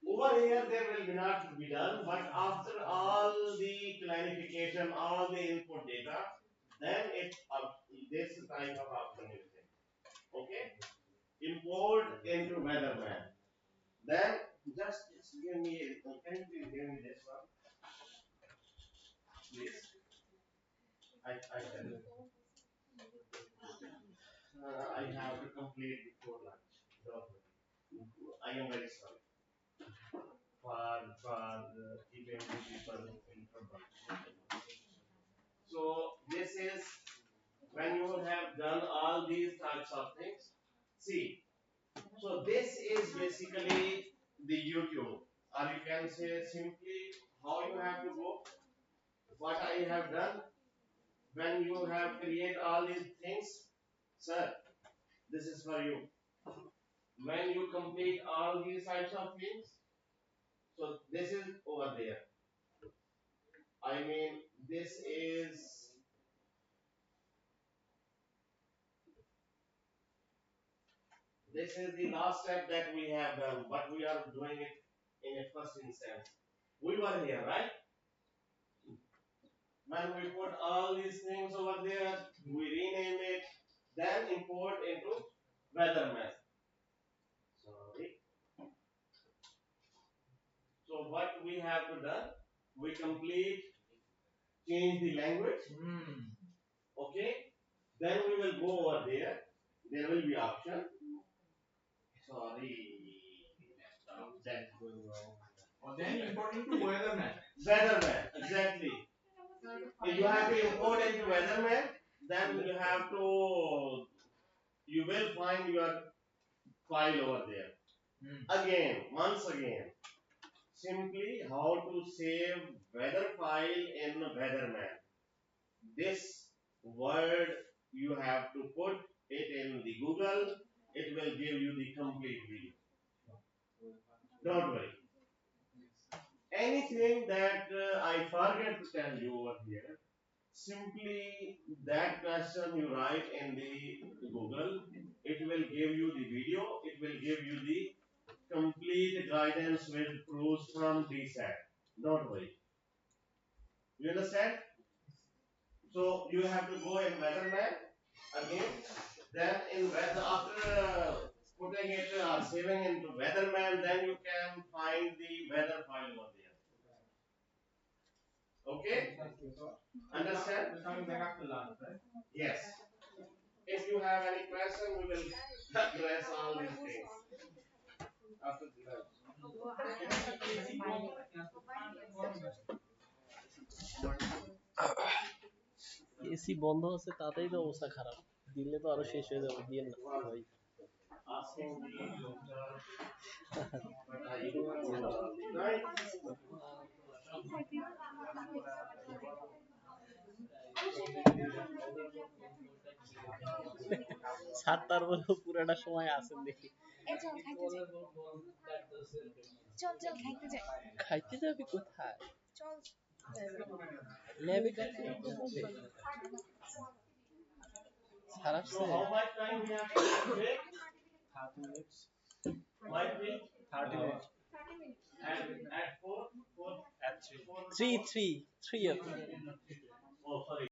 Over here there will be not be done, but after all the clarification, all the input data, then it this type of option is there. Okay, import into weatherman. Then just give me, can you please give me this one, please? I tell you. I have to complete before lunch. Don't worry. I am very sorry for keeping the people in trouble. So this is when you have done all these types of things. See, so this is basically the YouTube, or you can say simply how you have to go. What I have done when you have create all these things, sir. This is for you. When you complete all these types of things, so this is over there. I mean, this is the last step that we have done, but we are doing it in a first instance. We were here, right? When we put all these things over there, we rename it, then import into weatherman. Sorry. So what we have to done, we complete, change the language, okay? Then we will go over there. There will be option. Sorry, that's going wrong. Or then important to weatherman. Weatherman, exactly. If you have to import into weatherman, then you will find your file over there. Again, once again, simply how to save weather file in weatherman. This word you have to put it in the Google. It will give you the complete video. Don't worry. Anything that I forget to tell you over here, simply that question you write in the Google, it will give you the video, it will give you the complete guidance with proofs from DSAT. Don't worry. You understand? So you have to go in weatherman again. Then in weather, after putting it saving into weatherman, then you can find the weather file over there. Okay? Understand? We're coming back after lunch, right? Yes. If you have any question, we will address all these things after the AC বন্ধ হচ্ছে তাতেই তো অবস্থা খারাপ, দিলে তো আরো শেষ হয়ে যাবে, দিয়ে না lunch. ভাই। Asking the doctor, but I don't know the night. Sir তারপরেও পুরাটা সময় আছেন দেখি। খাইতে যাবি কোথায়? ল্যাবে কি So ছাড়াচ্ছে how much time we have to break? 30 minutes. Might be 30 minutes. at 4, 4, At 3. 4 three o'clock. Three three Oh, sorry.